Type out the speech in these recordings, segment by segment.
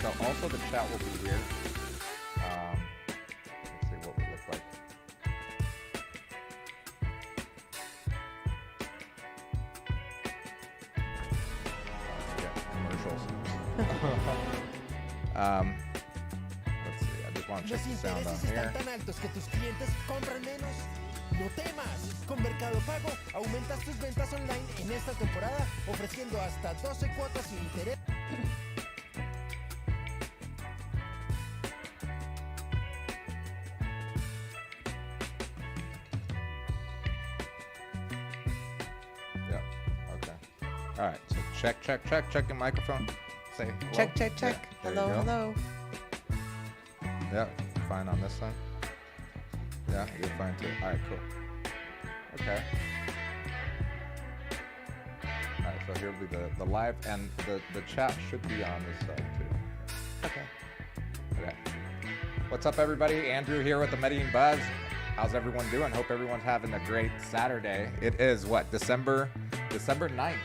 So also the chat will be here. Let's see what we look like. Commercials. Let's see. I just want to check the sound on here. Tan altos que tus clientes compran menos. No temas, con Mercado Pago aumentas tus ventas online en esta temporada ofreciendo hasta 12 cuotas sin interés. Yeah. Okay. All right. So check your microphone. Say hello. Check. Yeah, there you go. Hello. Yeah. Fine on this side. Yeah, you're fine too. All right, cool. Okay. All right, so here will be the live, and the chat should be on this side too. Okay. Okay. What's up, everybody? Andrew here with the Medellin Buzz. How's everyone doing? Hope everyone's having a great Saturday. It is what, December 9th.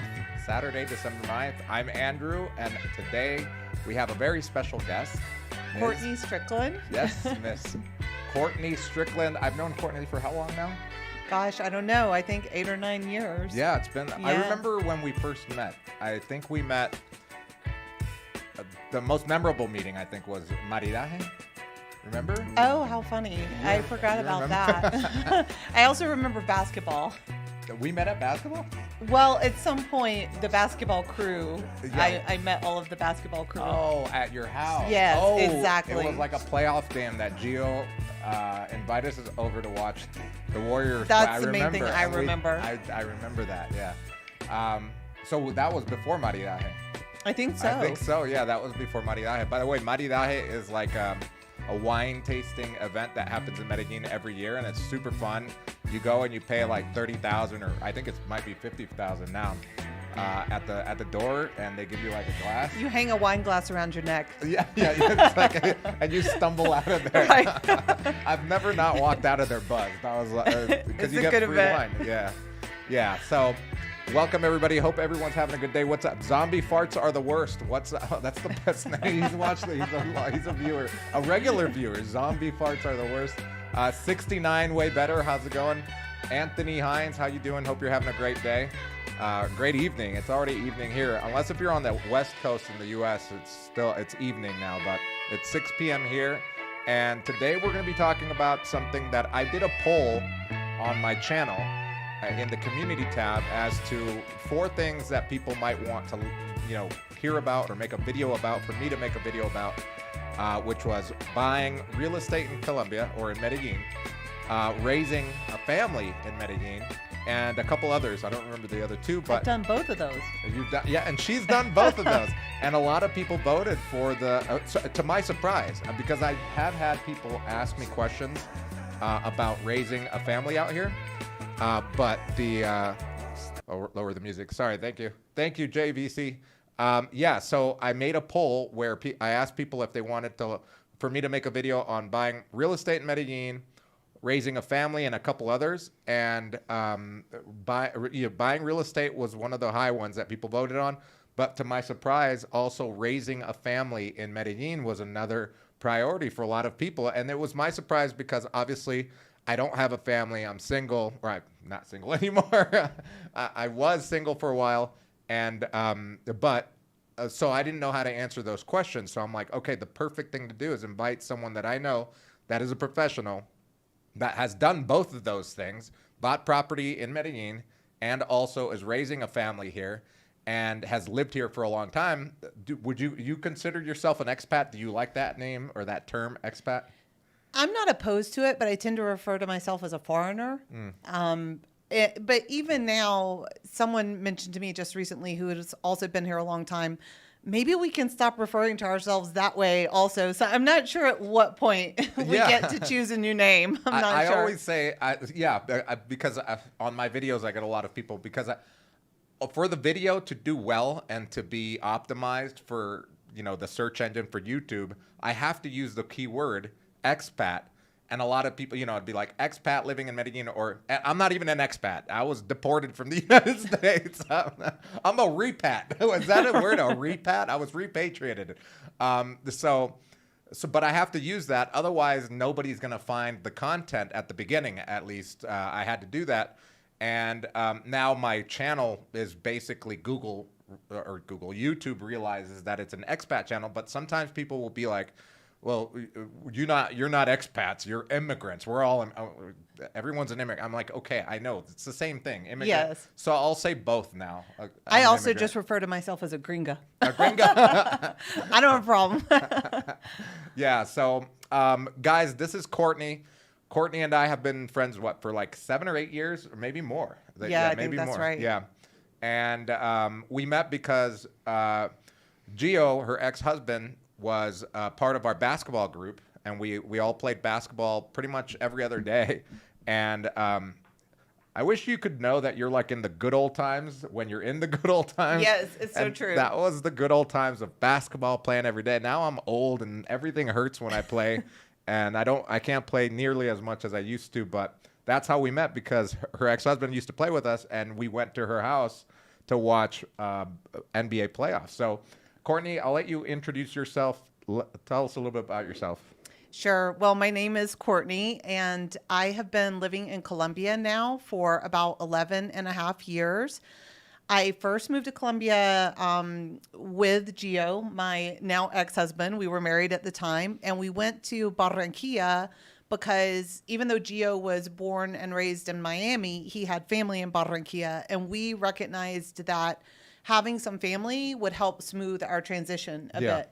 Saturday, December 9th. I'm Andrew, and today we have a very special guest. Courtney Strickland. Yes, Miss Courtney Strickland. I've known Courtney for how long now? Gosh, I don't know. I think 8 or 9 years. Yeah, it's been. I Yeah. remember when we first met. I think we met. The most memorable meeting, I think, was Maridaje. Remember? Oh, how funny. Yeah, I forgot you about remember? that. I also remember basketball. We met at basketball? Well, at some point, the basketball crew, Yeah. I met all of the basketball crew. Oh, at your house. Yes, oh, exactly. It was like a playoff game that Gio invited us over to watch the Warriors. That's the main thing I remember. I remember that, yeah. So that was before Maridaje. I think so. I think so, yeah, that was before Maridaje. By the way, Maridaje is like a wine tasting event that happens in Medellin every year, and it's super fun. You go and you pay like 30,000, or I think it might be 50,000 now, at the door, and they give you like a glass. You hang a wine glass around your neck. Yeah, it's like, and you stumble out of there. Right. I've never not walked out of there buzzed. I was because It's you a get good free event. wine. Yeah. So, welcome everybody. Hope everyone's having a good day. What's up? Zombie farts are the worst. What's that's the best name. He's watching. He's a viewer, a regular viewer. Zombie farts are the worst. 69 way better. How's it going? Anthony Hines, how you doing? Hope you're having a great day. Great evening. It's already evening here. Unless if you're on the West Coast in the U.S., it's evening now, but it's 6 p.m. here. And today we're going to be talking about something that I did a poll on my channel in the community tab as to 4 things that people might want to, hear about or make a video about, for me to make a video about, which was buying real estate in Colombia or in Medellin, raising a family in Medellin, and a couple others. I don't remember the other 2, but I've done both of those. yeah, and she's done both of those. And a lot of people voted for to my surprise, because I have had people ask me questions about raising a family out here. But lower the music. Sorry, thank you, JVC. So I made a poll where I asked people if they wanted for me to make a video on buying real estate in Medellin, raising a family, and a couple others. And buying real estate was one of the high ones that people voted on. But to my surprise, also raising a family in Medellin was another priority for a lot of people. And it was my surprise because obviously I don't have a family. I'm single, or I'm not single anymore. I was single for a while, and so I didn't know how to answer those questions. So I'm like, okay, the perfect thing to do is invite someone that I know that is a professional that has done both of those things, bought property in Medellin, and also is raising a family here, and has lived here for a long time. Would you consider yourself an expat? Do you like that name or that term, expat? I'm not opposed to it, but I tend to refer to myself as a foreigner. But even now, someone mentioned to me just recently who has also been here a long time, maybe we can stop referring to ourselves that way also. So I'm not sure at what point we get to choose a new name. I'm not sure. I always say, because on my videos, I get a lot of people, because for the video to do well and to be optimized for, the search engine for YouTube, I have to use the keyword expat. And a lot of people, it'd be like expat living in Medellin, or I'm not even an expat. I was deported from the United States. I'm a repat. Is that a word? A repat? I was repatriated. But I have to use that. Otherwise, nobody's going to find the content at the beginning, at least. I had to do that. And now my channel is basically YouTube realizes that it's an expat channel. But sometimes people will be like, well, you're not expats. You're immigrants. We're all everyone's an immigrant. I'm like, okay, I know it's the same thing. Immigrant. Yes. So I'll say both now. I also just refer to myself as a gringa. A gringa. I don't have a problem. Yeah. So, guys, this is Courtney. Courtney and I have been friends for like 7 or 8 years, or maybe more. I think that's right. Yeah. And we met because Gio, her ex-husband, was part of our basketball group, and we all played basketball pretty much every other day. And I wish you could know that you're like in the good old times when you're in the good old times. Yes, it's so true. That was the good old times of basketball, playing every day. Now I'm old and everything hurts when I play, and I can't play nearly as much as I used to. But that's how we met, because her ex-husband used to play with us, and we went to her house to watch NBA playoffs. So, Courtney, I'll let you introduce yourself. Tell us a little bit about yourself. Sure. Well, my name is Courtney, and I have been living in Colombia now for about 11 and a half years. I first moved to Colombia with Gio, my now ex-husband. We were married at the time, and we went to Barranquilla because even though Gio was born and raised in Miami, he had family in Barranquilla, and we recognized that having some family would help smooth our transition a bit.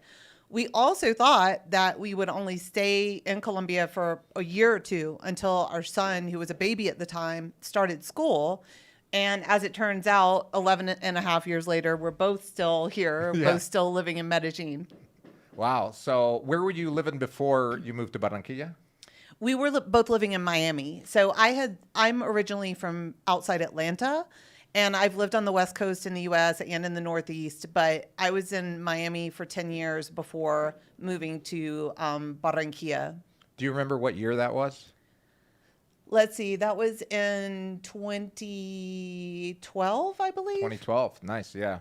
We also thought that we would only stay in Colombia for a year or two until our son, who was a baby at the time, started school. And as it turns out, 11 and a half years later, we're both still here, both still living in Medellin. Wow. So where were you living before you moved to Barranquilla? We were both living in Miami. So I'm originally from outside Atlanta, and I've lived on the West Coast in the U.S. and in the Northeast, but I was in Miami for 10 years before moving to Barranquilla. Do you remember what year that was? Let's see. That was in 2012, I believe. 2012. Nice. Yeah.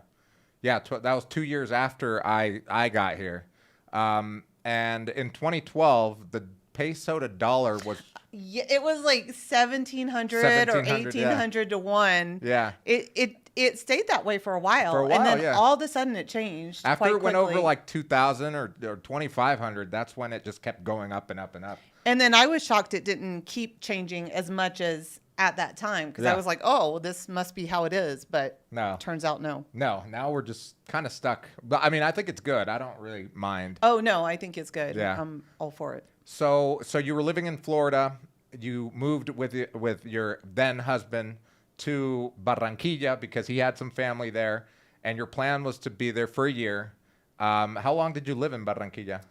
Yeah. That was 2 years after I got here. And in 2012, the peso to dollar was... Yeah, it was like 1,700 or 1,800 to 1. Yeah. It stayed that way for a while. For a while, and then yeah. all of a sudden it changed. After it went quickly. over like 2,000 or 2,500, that's when it just kept going up and up and up. And then I was shocked it didn't keep changing as much as at that time, because I was like, oh, well, this must be how it is. But no, turns out no. No, now we're just kind of stuck. But I mean, I think it's good. I don't really mind. Oh, no, I think it's good. Yeah. I'm all for it. So you were living in Florida. You moved with your then husband to Barranquilla because he had some family there, and your plan was to be there for a year. How long did you live in Barranquilla?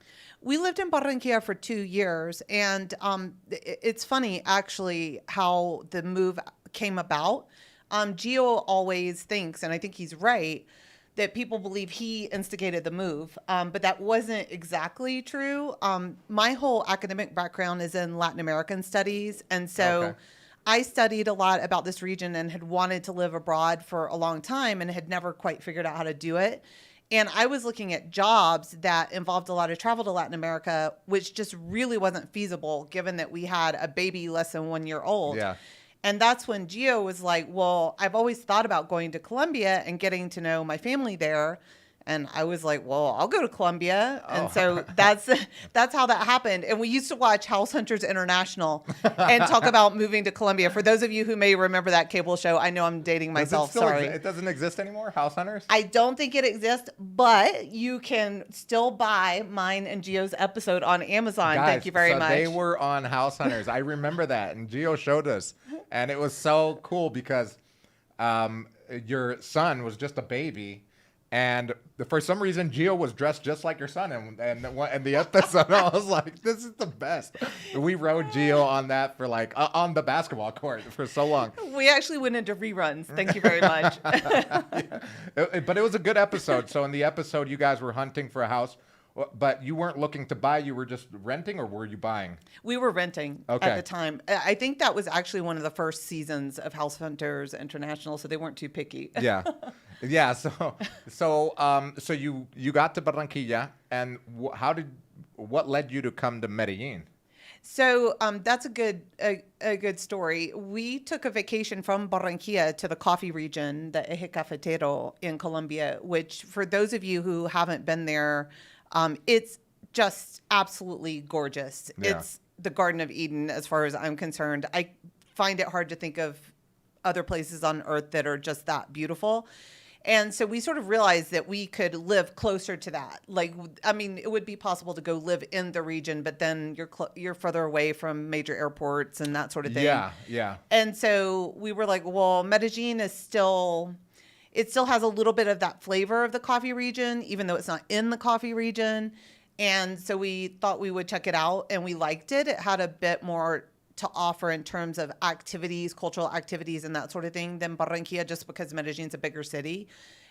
We lived in Barranquilla for 2 years, and it's funny, actually, how the move came about. Gio always thinks, and I think he's right, that people believe he instigated the move, but that wasn't exactly true. My whole academic background is in Latin American studies, and so I studied a lot about this region and had wanted to live abroad for a long time and had never quite figured out how to do it. And I was looking at jobs that involved a lot of travel to Latin America, which just really wasn't feasible given that we had a baby less than 1 year old. Yeah. And that's when Gio was like, well, I've always thought about going to Colombia and getting to know my family there. And I was like, well, I'll go to Colombia. And so that's how that happened. And we used to watch House Hunters International and talk about moving to Colombia. For those of you who may remember that cable show, I know I'm dating myself. Sorry. It doesn't exist anymore, House Hunters? I don't think it exists, but you can still buy mine and Gio's episode on Amazon. Guys, thank you very much. They were on House Hunters. I remember that. And Gio showed us. And it was so cool because your son was just a baby. And for some reason, Gio was dressed just like your son. And the episode, I was like, this is the best. We rode Gio on that for like, on the basketball court for so long. We actually went into reruns. Thank you very much. Yeah. But it was a good episode. So in the episode, you guys were hunting for a house. But you weren't looking to buy, you were just renting, or were you buying? We were renting Okay. at the time. I think that was actually one of the first seasons of House Hunters International, so they weren't too picky. Yeah. Yeah, so you got to Barranquilla, and what led you to come to Medellin? So that's a good story. We took a vacation from Barranquilla to the coffee region, the Eje Cafetero in Colombia, which for those of you who haven't been there, it's just absolutely gorgeous. Yeah. It's the Garden of Eden as far as I'm concerned. I find it hard to think of other places on earth that are just that beautiful. And so we sort of realized that we could live closer to that. Like, I mean, it would be possible to go live in the region, but then you're further away from major airports and that sort of thing. Yeah, yeah. And so we were like, well, Medellin it still has a little bit of that flavor of the coffee region, even though it's not in the coffee region. And so we thought we would check it out, and we liked it. It had a bit more to offer in terms of activities, cultural activities, and that sort of thing than Barranquilla, just because Medellin's a bigger city.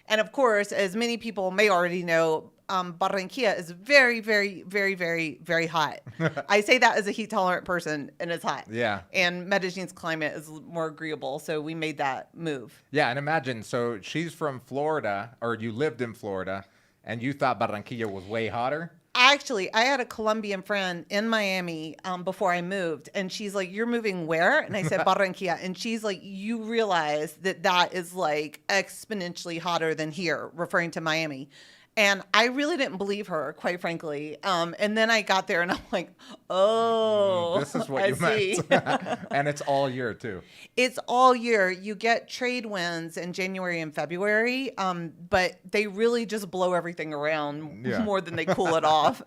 And of course, as many people may already know, Barranquilla is very, very, very, very, very hot. I say that as a heat tolerant person, and it's hot. Yeah. And Medellin's climate is more agreeable, so we made that move. Yeah, and imagine, so she's from Florida, or you lived in Florida, and you thought Barranquilla was way hotter? Actually, I had a Colombian friend in Miami before I moved, and she's like, "You're moving where?" And I said, "Barranquilla." And she's like, "You realize that is like exponentially hotter than here," referring to Miami. And I really didn't believe her, quite frankly. And then I got there, and I'm like, "Oh, This is what I you see." meant. And it's all year, too. It's all year. You get trade winds in January and February, but they really just blow everything around more than they cool it off.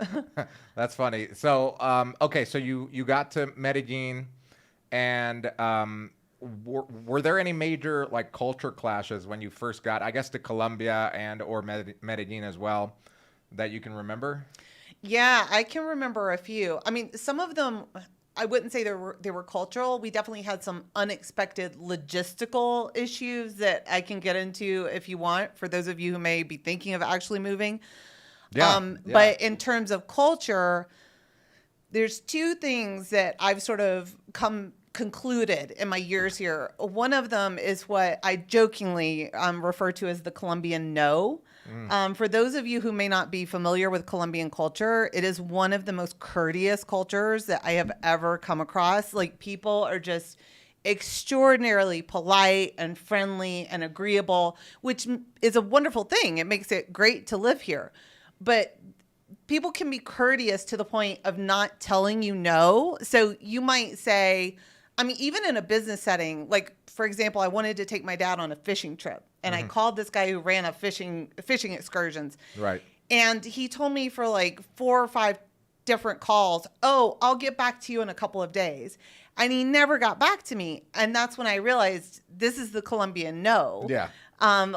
That's funny. So, okay, so you got to Medellin, and were there any major like culture clashes when you first got, I guess, to Colombia and or Medellin as well, that you can remember? Yeah, I can remember a few. I mean, some of them, I wouldn't say they were cultural. We definitely had some unexpected logistical issues that I can get into if you want, for those of you who may be thinking of actually moving. Yeah. But in terms of culture, there's two things that I've sort of concluded in my years here. One of them is what I jokingly refer to as the Colombian no. For those of you who may not be familiar with Colombian culture, it is one of the most courteous cultures that I have ever come across. Like, people are just extraordinarily polite and friendly and agreeable, which is a wonderful thing. It makes it great to live here. But people can be courteous to the point of not telling you no. So you might say, I mean, even in a business setting, like, for example, I wanted to take my dad on a fishing trip, and I called this guy who ran a fishing excursions. Right. And he told me for like 4 or 5 different calls, "Oh, I'll get back to you in a couple of days." And he never got back to me. And that's when I realized this is the Colombian no. Yeah.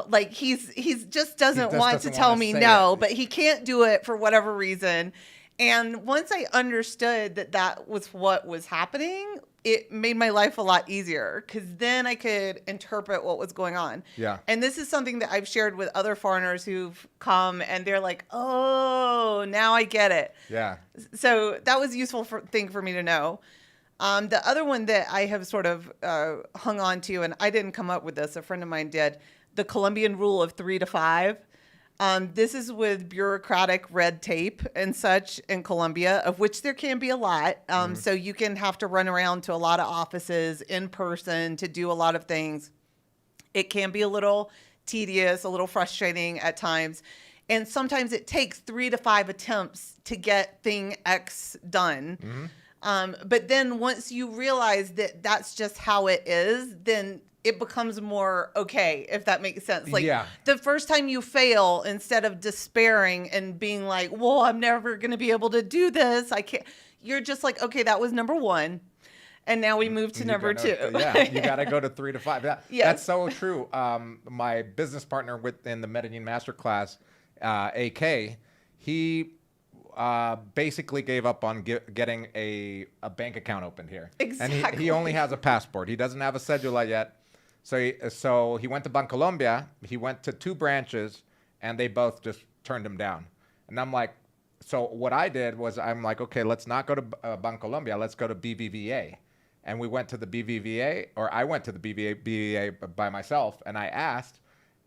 Like he's just doesn't want to tell me no, but he can't do it for whatever reason. And once I understood that was what was happening, it made my life a lot easier, because then I could interpret what was going on. Yeah. And this is something that I've shared with other foreigners who've come, and they're like, "Oh, now I get it." Yeah. So that was a useful thing for me to know. The other one that I have sort of hung on to, and I didn't come up with this, a friend of mine did, the Colombian rule of 3 to 5. This is with bureaucratic red tape and such in Colombia, of which there can be a lot. So you can have to run around to a lot of offices in person to do a lot of things. It can be a little tedious, a little frustrating at times. And sometimes it takes 3 to 5 attempts to get thing X done. But then once you realize that that's just how it is, then it becomes more okay, if that makes sense. Like, the first time you fail, instead of despairing and being like, "Well, I'm never going to be able to do this, I can't," you're just like, "Okay, that was number 1. And now we move to number 2. Yeah, you got to go to 3 to 5. Yes. That's so true. My business partner in the Medellin Masterclass, AK, he basically gave up on getting a bank account opened here. Exactly. And he only has a passport. He doesn't have a cedula yet. So he went to Bancolombia. He went to 2 branches, and they both just turned him down. And I'm like, so what I did was I'm like, okay, let's not go to Bancolombia. Let's go to BBVA. And we went to the BBVA, or I went to the BBVA by myself, and I asked,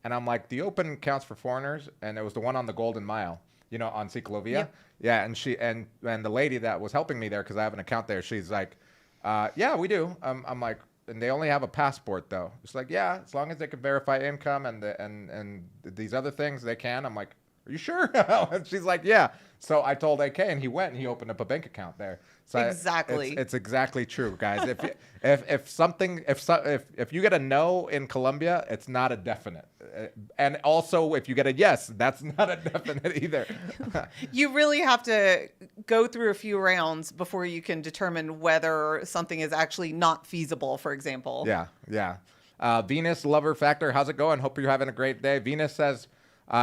and I'm like, do you open accounts for foreigners? And it was the one on the Golden Mile, on Ciclovia. Yep. Yeah, and the lady that was helping me there, because I have an account there, she's like, yeah, we do. I'm like, and they only have a passport though. It's like, yeah, as long as they can verify income and these other things, they can. I'm like, are you sure? And she's like, yeah. So I told AK, and he went and he opened up a bank account there. So Exactly. it's exactly true, guys. If you get a no in Colombia, it's not a definite. And also, if you get a yes, that's not a definite either. You really have to go through a few rounds before you can determine whether something is actually not feasible, for example. Yeah. Venus Lover Factor, how's it going? Hope you're having a great day. Venus says,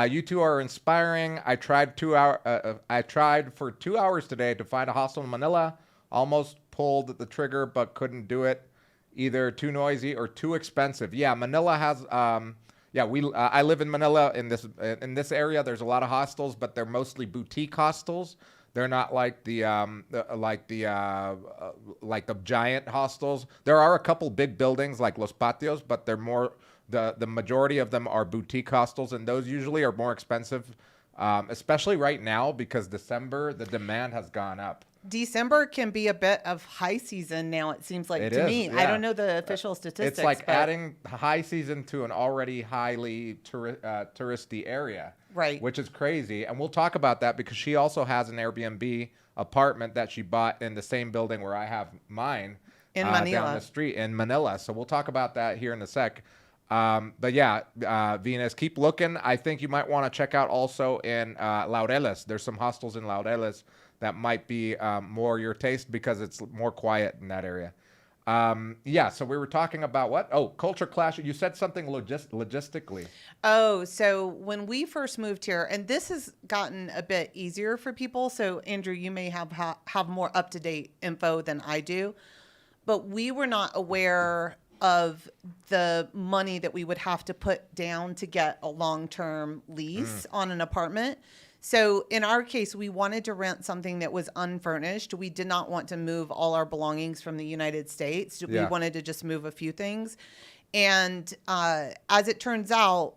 you two are inspiring. I tried for 2 hours today to find a hostel in Manila. Almost pulled the trigger, but couldn't do it. Either too noisy or too expensive. Yeah, Manila has. I live in Manila. In this area, there's a lot of hostels, but they're mostly boutique hostels. They're not like the giant hostels. There are a couple big buildings like Los Patios, but they're more. The majority of them are boutique hostels, and those usually are more expensive, especially right now because December, the demand has gone up. December can be a bit of high season now, it seems like to me. Yeah. I don't know the official statistics. It's like adding high season to an already highly touristy area. Right. Which is crazy. And we'll talk about that because she also has an Airbnb apartment that she bought in the same building where I have mine. In Manila. Down the street in Manila. So we'll talk about that here in a sec. But yeah, Venus, keep looking. I think you might want to check out also in Laureles. There's some hostels in Laureles that might be more your taste because it's more quiet in that area. So we were talking about what? Oh, culture clash. You said something logistically. Oh, so when we first moved here, and this has gotten a bit easier for people. So Andrew, you may have more up-to-date info than I do, but we were not aware of the money that we would have to put down to get a long-term lease on an apartment. So in our case, we wanted to rent something that was unfurnished. We did not want to move all our belongings from the United States. We wanted to just move a few things. And as it turns out,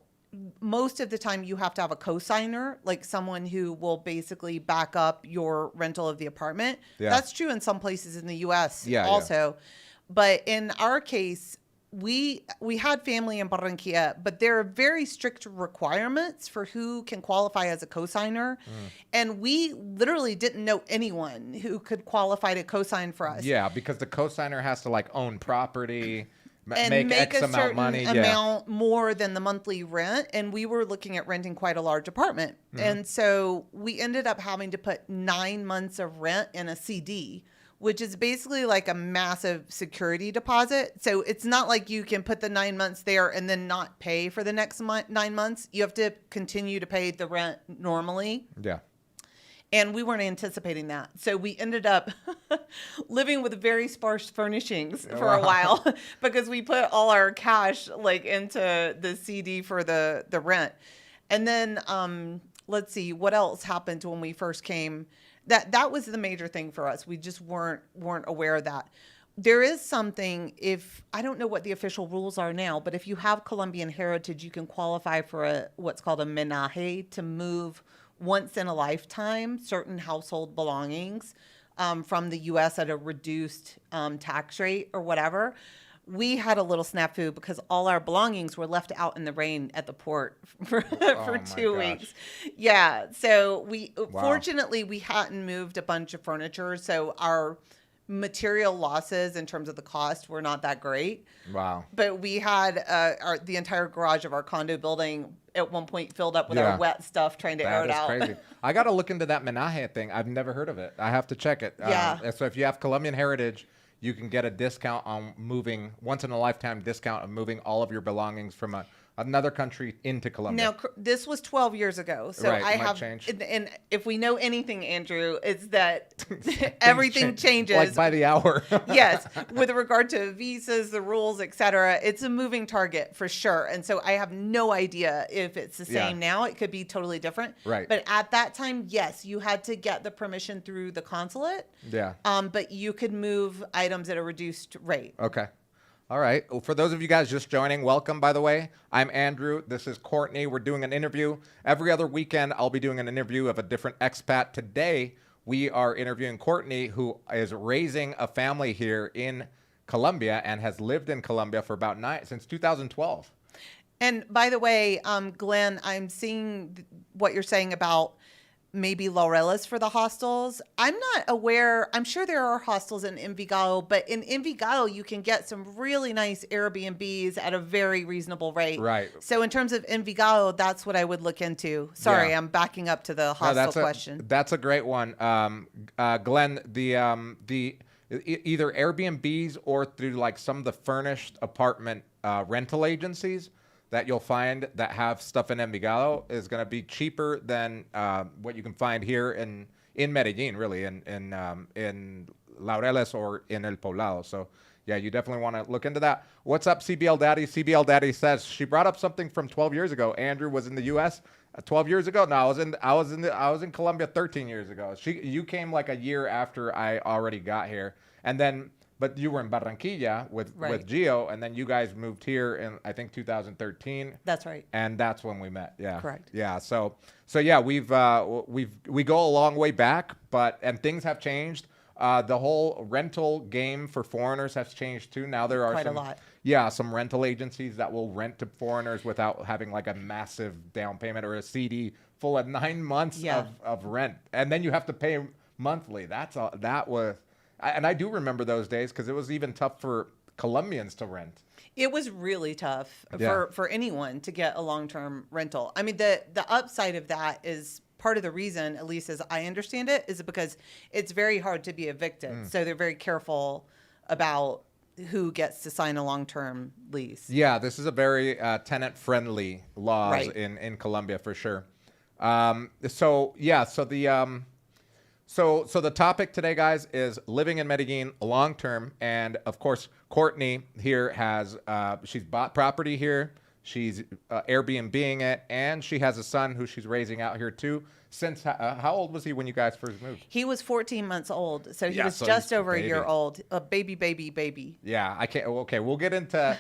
most of the time you have to have a co-signer, like someone who will basically back up your rental of the apartment. Yeah. That's true in some places in the U.S. also. But in our case, we had family in Barranquilla, but there are very strict requirements for who can qualify as a co-signer. And we literally didn't know anyone who could qualify to co-sign for us. Yeah, because the co-signer has to like own property, and make X a amount certain money. amount more than the monthly rent. And we were looking at renting quite a large apartment. And so we ended up having to put 9 months of rent in a CD, which is basically like a massive security deposit. So it's not like you can put the 9 months there and then not pay for the next 9 months. You have to continue to pay the rent normally. Yeah. And we weren't anticipating that. So we ended up living with very sparse furnishings for a while because we put all our cash like into the CD for the rent. And then let's see, what else happened when we first came? That was the major thing for us. We just weren't aware of that. There is something, if I don't know what the official rules are now, but if you have Colombian heritage, you can qualify for what's called a menaje, to move once in a lifetime certain household belongings from the U.S. at a reduced tax rate or whatever. We had a little snafu because all our belongings were left out in the rain at the port for 2 weeks. Yeah. So fortunately, we hadn't moved a bunch of furniture. So our material losses in terms of the cost were not that great. Wow. But we had the entire garage of our condo building at one point filled up with our wet stuff trying to air it out. That's crazy. I got to look into that menaje thing. I've never heard of it. I have to check it. Yeah. So if you have Colombian heritage, you can get a discount on moving, once in a lifetime discount of moving all of your belongings from another country into Colombia. Now, this was 12 years ago. So Right, I might have, change. and if we know anything, Andrew, it's that everything changes. Like by the hour. Yes, with regard to visas, the rules, etc. It's a moving target for sure. And so I have no idea if it's the same now. It could be totally different. Right. But at that time, yes, you had to get the permission through the consulate. Yeah. But you could move items at a reduced rate. Okay. All right. Well, for those of you guys just joining, welcome, by the way. I'm Andrew. This is Courtney. We're doing an interview. Every other weekend, I'll be doing an interview of a different expat. Today, we are interviewing Courtney, who is raising a family here in Colombia and has lived in Colombia for about since 2012. And by the way, Glenn, I'm seeing what you're saying about maybe Laureles for the hostels. I'm not aware. I'm sure there are hostels in Envigado, but in Envigado, you can get some really nice Airbnbs at a very reasonable rate. Right. So in terms of Envigado, that's what I would look into. Sorry, I'm backing up to the hostel question. That's a great one. Glenn, the either Airbnbs or through like some of the furnished apartment rental agencies that you'll find that have stuff in Envigado is going to be cheaper than what you can find here in Medellin, really, in Laureles or in El Poblado. So, yeah, you definitely want to look into that. What's up, CBL Daddy? CBL Daddy says she brought up something from 12 years ago. Andrew was in the U.S. 12 years ago. No, I was in Colombia 13 years ago. You came like a year after I already got here, and then. But you were in Barranquilla with Gio, and then you guys moved here in, I think, 2013. That's right. And that's when we met. Yeah. Correct. Yeah. So yeah, we go a long way back, and things have changed. The whole rental game for foreigners has changed too. Now there are quite a lot. Yeah, some rental agencies that will rent to foreigners without having like a massive down payment or a CD full of 9 months of rent, and then you have to pay monthly. That was. And I do remember those days because it was even tough for Colombians to rent. It was really tough for anyone to get a long-term rental. I mean, the upside of that is part of the reason, at least as I understand it, is because it's very hard to be evicted. So they're very careful about who gets to sign a long-term lease. Yeah, this is a very tenant-friendly laws in Colombia for sure. So the topic today, guys, is living in Medellin long term, and of course, Courtney here has she's bought property here, she's Airbnb-ing it, and she has a son who she's raising out here too. Since how old was he when you guys first moved? He was 14 months old, so he was just over a year old, a baby. Yeah, I can't. Okay, we'll get into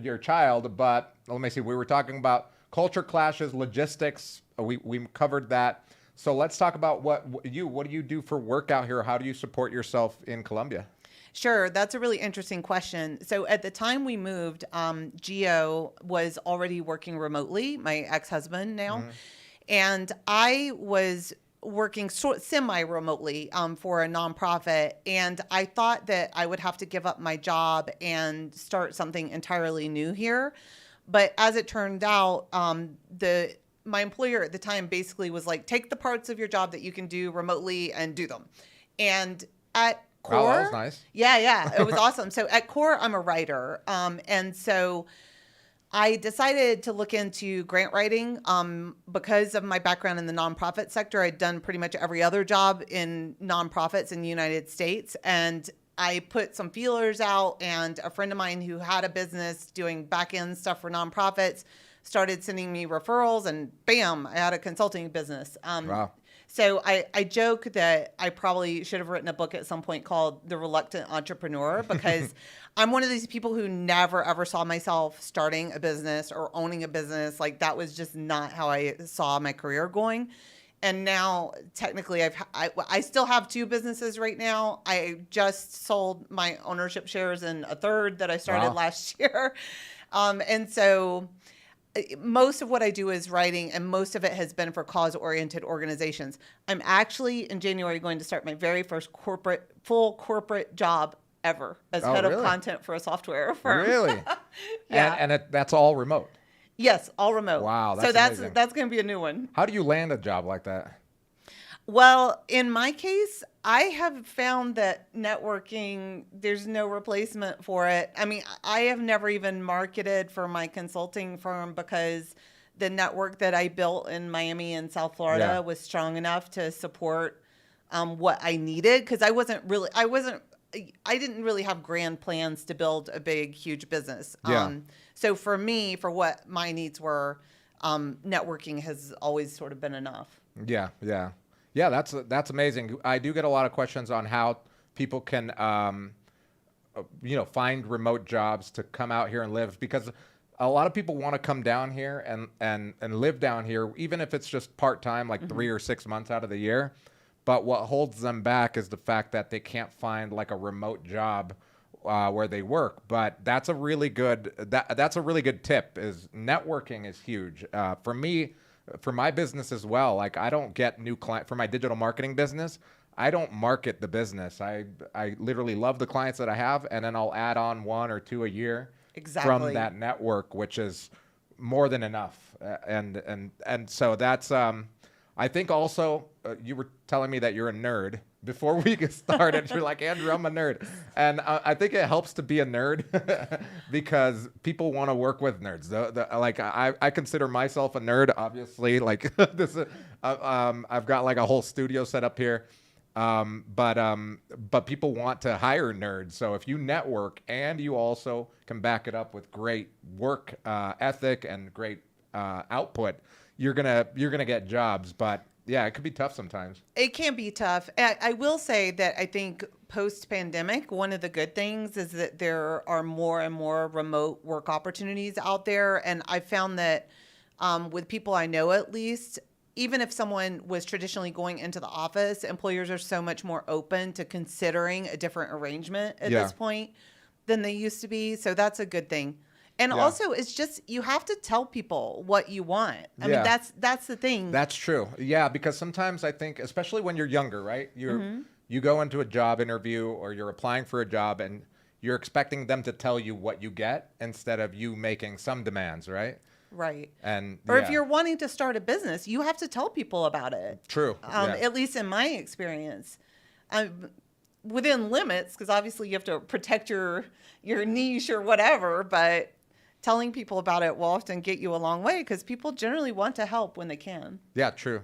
your child, but let me see. We were talking about culture clashes, logistics. We covered that. So let's talk about what do you do for work out here? How do you support yourself in Colombia? Sure. That's a really interesting question. So at the time we moved, Gio was already working remotely, my ex-husband now. And I was working semi-remotely for a nonprofit. And I thought that I would have to give up my job and start something entirely new here. But as it turned out, my employer at the time basically was like, take the parts of your job that you can do remotely and do them. And at Core, that was nice. Yeah, it was awesome. So at Core, I'm a writer. And so I decided to look into grant writing because of my background in the nonprofit sector. I'd done pretty much every other job in nonprofits in the United States. And I put some feelers out, and a friend of mine who had a business doing back-end stuff for nonprofits started sending me referrals, and bam, I had a consulting business. Wow. So I joke that I probably should have written a book at some point called The Reluctant Entrepreneur, because I'm one of these people who never, ever saw myself starting a business or owning a business. Like, that was just not how I saw my career going. And now, technically, I still have two businesses right now. I just sold my ownership shares in a third that I started last year. And so most of what I do is writing, and most of it has been for cause-oriented organizations. I'm actually, in January, going to start my very first full corporate job ever as head of content for a software firm. Really? Yeah. And that's all remote? Yes, all remote. Wow, that's amazing. That's going to be a new one. How do you land a job like that? Well, in my case, I have found that networking, there's no replacement for it. I mean, I have never even marketed for my consulting firm because the network that I built in Miami and South Florida was strong enough to support what I needed, because I didn't really have grand plans to build a big, huge business. Yeah. So for me, for what my needs were, networking has always sort of been enough. Yeah, yeah. Yeah, that's amazing. I do get a lot of questions on how people can, find remote jobs to come out here and live, because a lot of people want to come down here and live down here, even if it's just part-time, like 3 or 6 months out of the year. But what holds them back is the fact that they can't find like a remote job where they work. But that's a really good tip. Is networking is huge for me. For my business as well, like I don't get new client for my digital marketing business. I don't market the business. I literally love the clients that I have, and then I'll add on 1 or 2 a year from that network, which is more than enough. And so that's I think also you were telling me that you're a nerd before we get started. You're like, Andrew, I'm a nerd. And I think it helps to be a nerd because people want to work with nerds. Like I consider myself a nerd, obviously. Like this, I've got like a whole studio set up here. But people want to hire nerds. So if you network and you also can back it up with great work ethic and great output, you're gonna get jobs. But yeah, it could be tough sometimes. It can be tough. I will say that I think post-pandemic, one of the good things is that there are more and more remote work opportunities out there. And I found that with people I know, at least, even if someone was traditionally going into the office, employers are so much more open to considering a different arrangement at this point than they used to be. So that's a good thing. And also, it's just, you have to tell people what you want. I mean, that's the thing. That's true. Yeah, because sometimes I think, especially when you're younger, right? You go into a job interview or you're applying for a job and you're expecting them to tell you what you get instead of you making some demands, right? Right. And or if you're wanting to start a business, you have to tell people about it. True. At least in my experience. Within limits, because obviously you have to protect your niche or whatever, but telling people about it will often get you a long way because people generally want to help when they can. Yeah, true.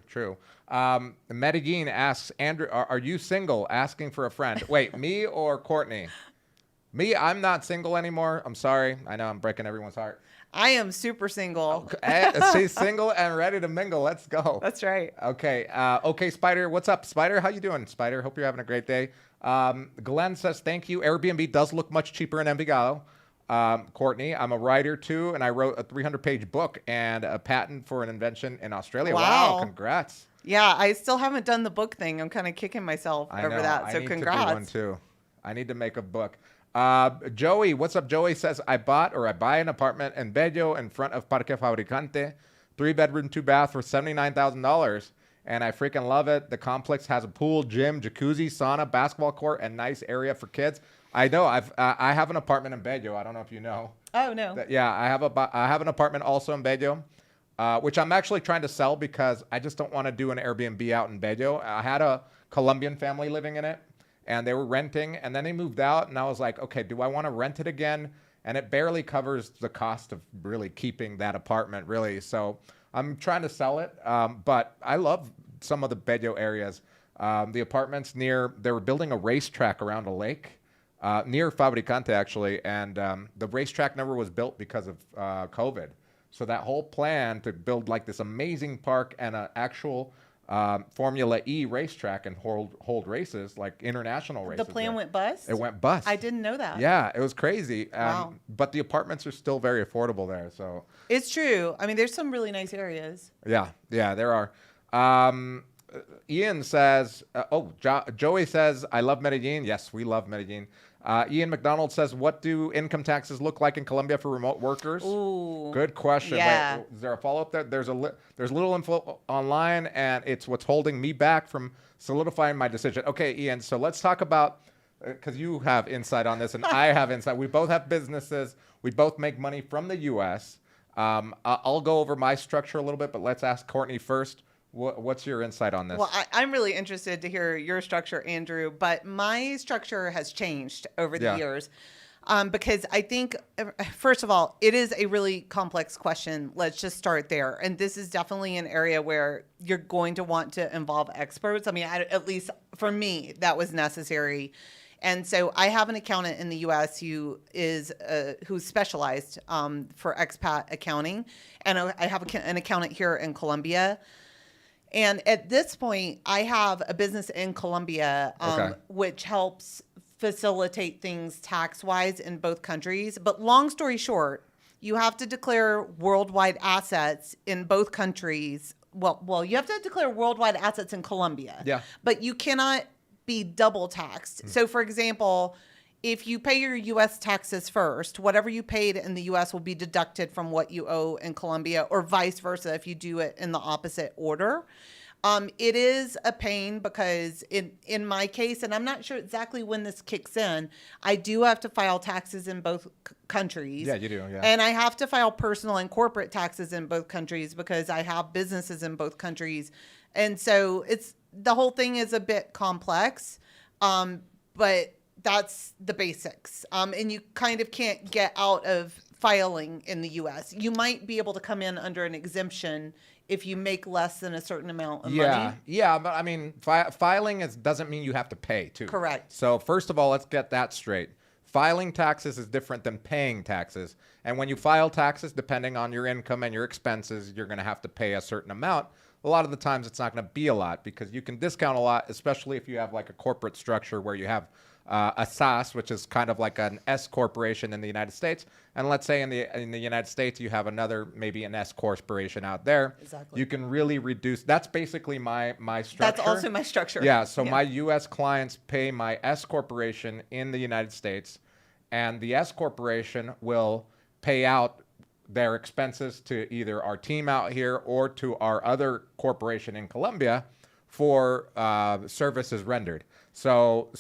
Medellin asks, Andrew, are you single? Asking for a friend. Wait, me or Courtney? Me, I'm not single anymore. I'm sorry. I know I'm breaking everyone's heart. I am super single. She's single and ready to mingle. Let's go. That's right. Okay. Okay, Spider. What's up, Spider? How you doing, Spider? Hope you're having a great day. Glenn says, thank you. Airbnb does look much cheaper in Envigado. Courtney, I'm a writer too, and I wrote a 300-page book and a patent for an invention in Australia. Wow, congrats. Yeah, I still haven't done the book thing. I'm kind of kicking myself over that. So congrats. I need to do one too. I need to make a book. Joey, what's up? Joey says, I buy an apartment in Bello in front of Parque Fabricante, 3-bedroom, 2-bath for $79,000. And I freaking love it. The complex has a pool, gym, jacuzzi, sauna, basketball court, and nice area for kids. I know. I have an apartment in Bello. I don't know if you know. Oh no. I have an apartment also in Bello, which I'm actually trying to sell because I just don't want to do an Airbnb out in Bello. I had a Colombian family living in it, and they were renting, and then they moved out, and I was like, okay, do I want to rent it again? And it barely covers the cost of really keeping that apartment, really. So I'm trying to sell it, but I love some of the Bello areas. The apartments they were building a racetrack around a lake. Near Fabricante, actually, and the racetrack never was built because of COVID. So that whole plan to build like this amazing park and an actual Formula E racetrack and hold races, like international races. The plan went bust? It went bust. I didn't know that. Yeah, it was crazy. Wow. But the apartments are still very affordable there. So it's true. I mean, there's some really nice areas. Yeah, there are. Ian says, Joey says, I love Medellin. Yes, we love Medellin. Ian McDonald says, what do income taxes look like in Colombia for remote workers? Ooh, good question. Yeah. Wait, is there a follow-up there? There's little info online, and it's what's holding me back from solidifying my decision. Okay, Ian, so let's talk about, because you have insight on this, and I have insight. We both have businesses. We both make money from the U.S. I'll go over my structure a little bit, but let's ask Courtney first. What's your insight on this? Well, I'm really interested to hear your structure, Andrew, but my structure has changed over the years. Because I think, first of all, it is a really complex question. Let's just start there. And this is definitely an area where you're going to want to involve experts. I mean, at least for me, that was necessary. And so I have an accountant in the U.S. who's specialized for expat accounting. And I have an accountant here in Colombia. And at this point, I have a business in Colombia, which helps facilitate things tax-wise in both countries. But long story short, you have to declare worldwide assets in both countries. Well, you have to declare worldwide assets in Colombia. Yeah. But you cannot be double taxed. So, for example, if you pay your U.S. taxes first, whatever you paid in the U.S. will be deducted from what you owe in Colombia, or vice versa if you do it in the opposite order. It is a pain because in my case, and I'm not sure exactly when this kicks in, I do have to file taxes in both countries. Yeah, you do, yeah. And I have to file personal and corporate taxes in both countries because I have businesses in both countries. And so the whole thing is a bit complex, but that's the basics. And you kind of can't get out of filing in the U.S. You might be able to come in under an exemption if you make less than a certain amount of money. Yeah, but I mean, filing doesn't mean you have to pay, too. Correct. So first of all, let's get that straight. Filing taxes is different than paying taxes. And when you file taxes, depending on your income and your expenses, you're going to have to pay a certain amount. A lot of the times it's not going to be a lot because you can discount a lot, especially if you have like a corporate structure where you have a SAS, which is kind of like an S corporation in the United States. And let's say in the United States, you have maybe an S corporation out there. Exactly. You can really reduce. That's basically my structure. That's also my structure. Yeah. So my U.S. clients pay my S corporation in the United States, and the S corporation will pay out their expenses to either our team out here or to our other corporation in Colombia for services rendered. So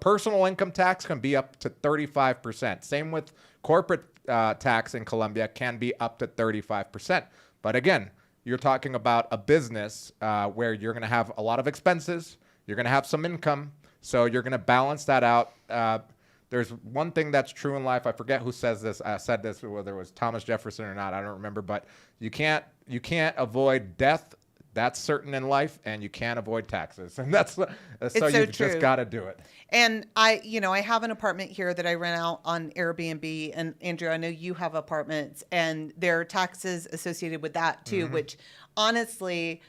personal income tax can be up to 35%. Same with corporate tax in Colombia can be up to 35%. But again, you're talking about a business where you're going to have a lot of expenses. You're going to have some income. So you're going to balance that out. There's one thing that's true in life. I forget who said this, whether it was Thomas Jefferson or not. I don't remember. But you can't avoid death. That's certain in life, and you can't avoid taxes, and that's so you've just got to do it. And I have an apartment here that I rent out on Airbnb, and Andrew, I know you have apartments, and there are taxes associated with that too, which honestly,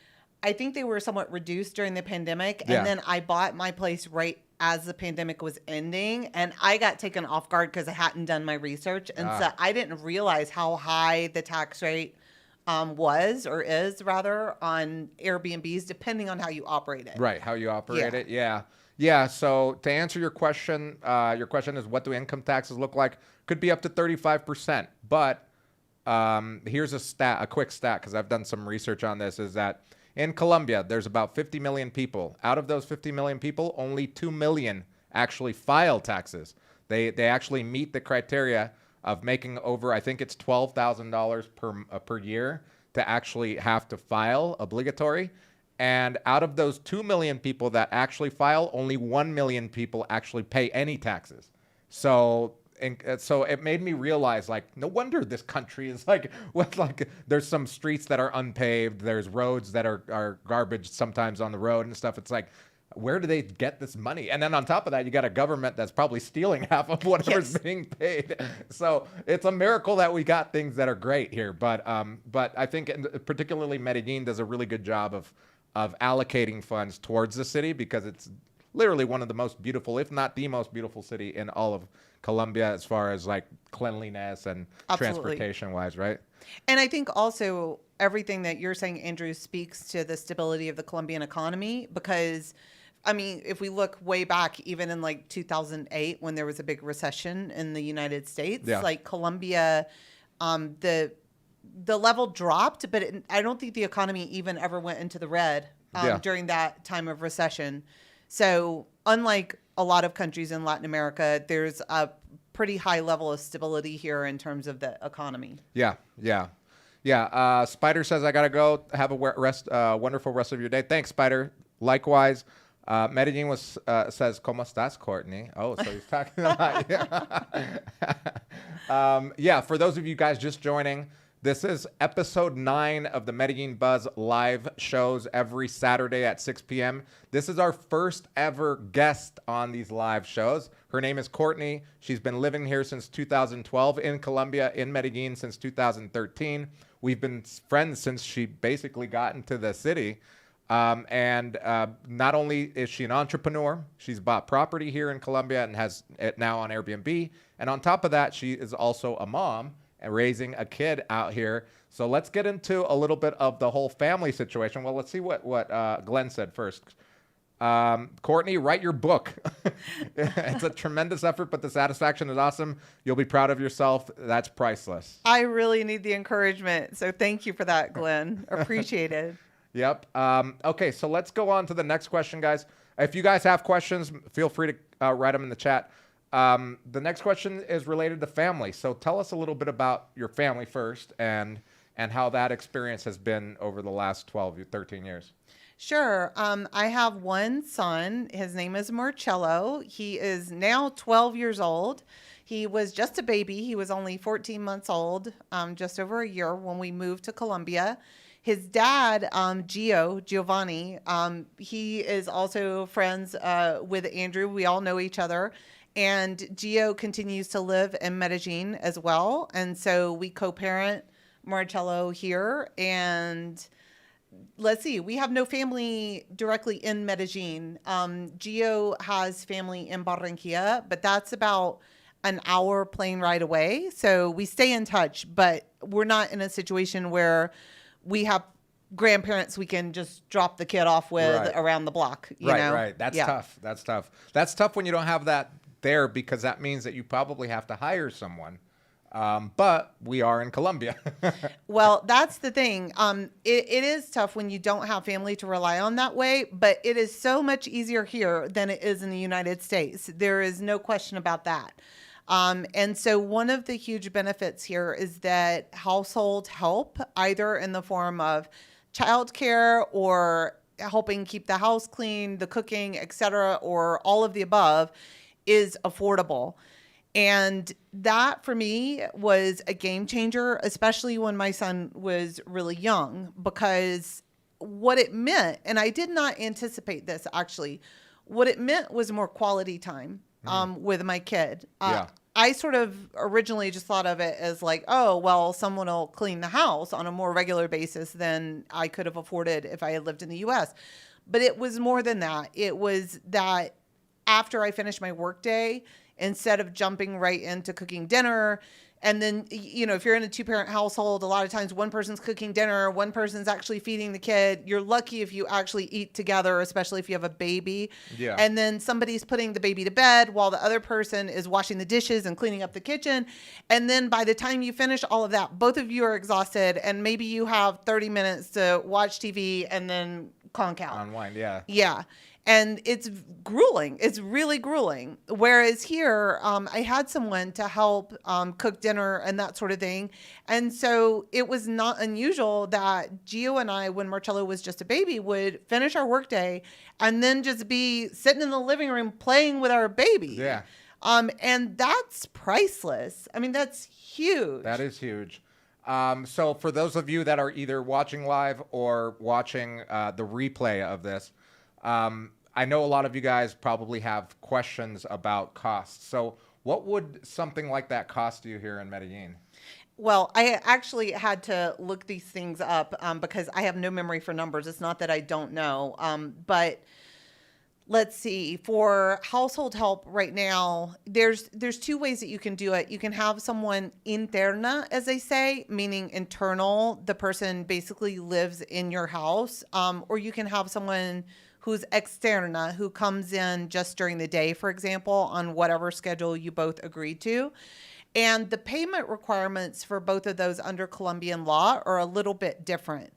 I think they were somewhat reduced during the pandemic, and then I bought my place right as the pandemic was ending, and I got taken off guard because I hadn't done my research, and so I didn't realize how high the tax rate was or is rather on Airbnbs, depending on how you operate it. Right, how you operate it. Yeah. So to answer your question is what do income taxes look like? Could be up to 35%. But here's a quick stat, because I've done some research on this, is that in Colombia, there's about 50 million people. Out of those 50 million people, only 2 million actually file taxes. They actually meet the criteria of making over, I think it's $12,000 per year to actually have to file obligatory. And out of those 2 million people that actually file, only 1 million people actually pay any taxes. So it made me realize, like, no wonder this country is there's some streets that are unpaved. There's roads that are garbage sometimes on the road and stuff. It's like, where do they get this money? And then on top of that, you got a government that's probably stealing half of whatever's being paid. So it's a miracle that we got things that are great here. But I think particularly Medellin does a really good job of allocating funds towards the city, because it's literally one of the most beautiful, if not the most beautiful city in all of Colombia as far as like cleanliness and transportation wise, right? And I think also everything that you're saying, Andrew, speaks to the stability of the Colombian economy, because I mean, if we look way back, even in like 2008, when there was a big recession in the United States, like Colombia, the level dropped, but I don't think the economy even ever went into the red during that time of recession. So unlike a lot of countries in Latin America, there's a pretty high level of stability here in terms of the economy. Yeah. Yeah. Spider says, I got to go. Have a wonderful rest of your day. Thanks, Spider. Likewise. Medellin says, ¿Cómo estás, Courtney? Oh, so he's talking about yeah. For those of you guys just joining, this is episode 9 of the Medellin Buzz live shows every Saturday at 6 p.m. This is our first ever guest on these live shows. Her name is Courtney. She's been living here since 2012 in Colombia, in Medellin since 2013. We've been friends since she basically got into the city. And not only is she an entrepreneur, she's bought property here in Colombia and has it now on Airbnb. And on top of that, she is also a mom and raising a kid out here. So let's get into a little bit of the whole family situation. Well, let's see what Glenn said first. Courtney, write your book. It's a tremendous effort, but the satisfaction is awesome. You'll be proud of yourself. That's priceless. I really need the encouragement. So thank you for that, Glenn. Appreciated. Yep. Okay, so let's go on to the next question, guys. If you guys have questions, feel free to write them in the chat. The next question is related to family. So tell us a little bit about your family first and how that experience has been over the last 13 years. Sure. I have one son. His name is Marcello. He is now 12 years old. He was just a baby. He was only 14 months old, just over a year when we moved to Colombia. His dad, Giovanni, he is also friends with Andrew. We all know each other. And Gio continues to live in Medellin as well. And so we co-parent Marcello here. And let's see, we have no family directly in Medellin. Gio has family in Barranquilla, but that's about an hour plane ride away. So we stay in touch, but we're not in a situation where we have grandparents we can just drop the kid off with around the block. You know? Right. That's tough. That's tough when you don't have that there, because that means that you probably have to hire someone. But we are in Colombia. Well, that's the thing. It is tough when you don't have family to rely on that way, but it is so much easier here than it is in the United States. There is no question about that. And so one of the huge benefits here is that household help, either in the form of childcare or helping keep the house clean, the cooking, etc., or all of the above, is affordable. And that for me was a game changer, especially when my son was really young, because what it meant, and I did not anticipate this actually, what it meant was more quality time with my kid. I sort of originally just thought of it as like, oh, well, someone will clean the house on a more regular basis than I could have afforded if I had lived in the U.S. But it was more than that. It was that after I finished my workday, instead of jumping right into cooking dinner, and then, you know, if you're in a 2-parent household, a lot of times one person's cooking dinner, one person's actually feeding the kid. You're lucky if you actually eat together, especially if you have a baby. Yeah. And then somebody's putting the baby to bed while the other person is washing the dishes and cleaning up the kitchen. And then by the time you finish all of that, both of you are exhausted, and maybe you have 30 minutes to watch TV and then conk out. Unwind, yeah. Yeah. And it's grueling. It's really grueling. Whereas here, I had someone to help cook dinner and that sort of thing. And so it was not unusual that Gio and I, when Marcello was just a baby, would finish our workday and then just be sitting in the living room playing with our baby. Yeah. And that's priceless. I mean, that's huge. That is huge. So for those of you that are either watching live or watching the replay of this, I know a lot of you guys probably have questions about costs. So what would something like that cost you here in Medellin? Well, I actually had to look these things up because I have no memory for numbers. It's not that I don't know. But let's see. For household help right now, there's 2 ways that you can do it. You can have someone interna, as they say, meaning internal. The person basically lives in your house. Or you can have someone who's externa, who comes in just during the day, for example, on whatever schedule you both agreed to. And the payment requirements for both of those under Colombian law are a little bit different.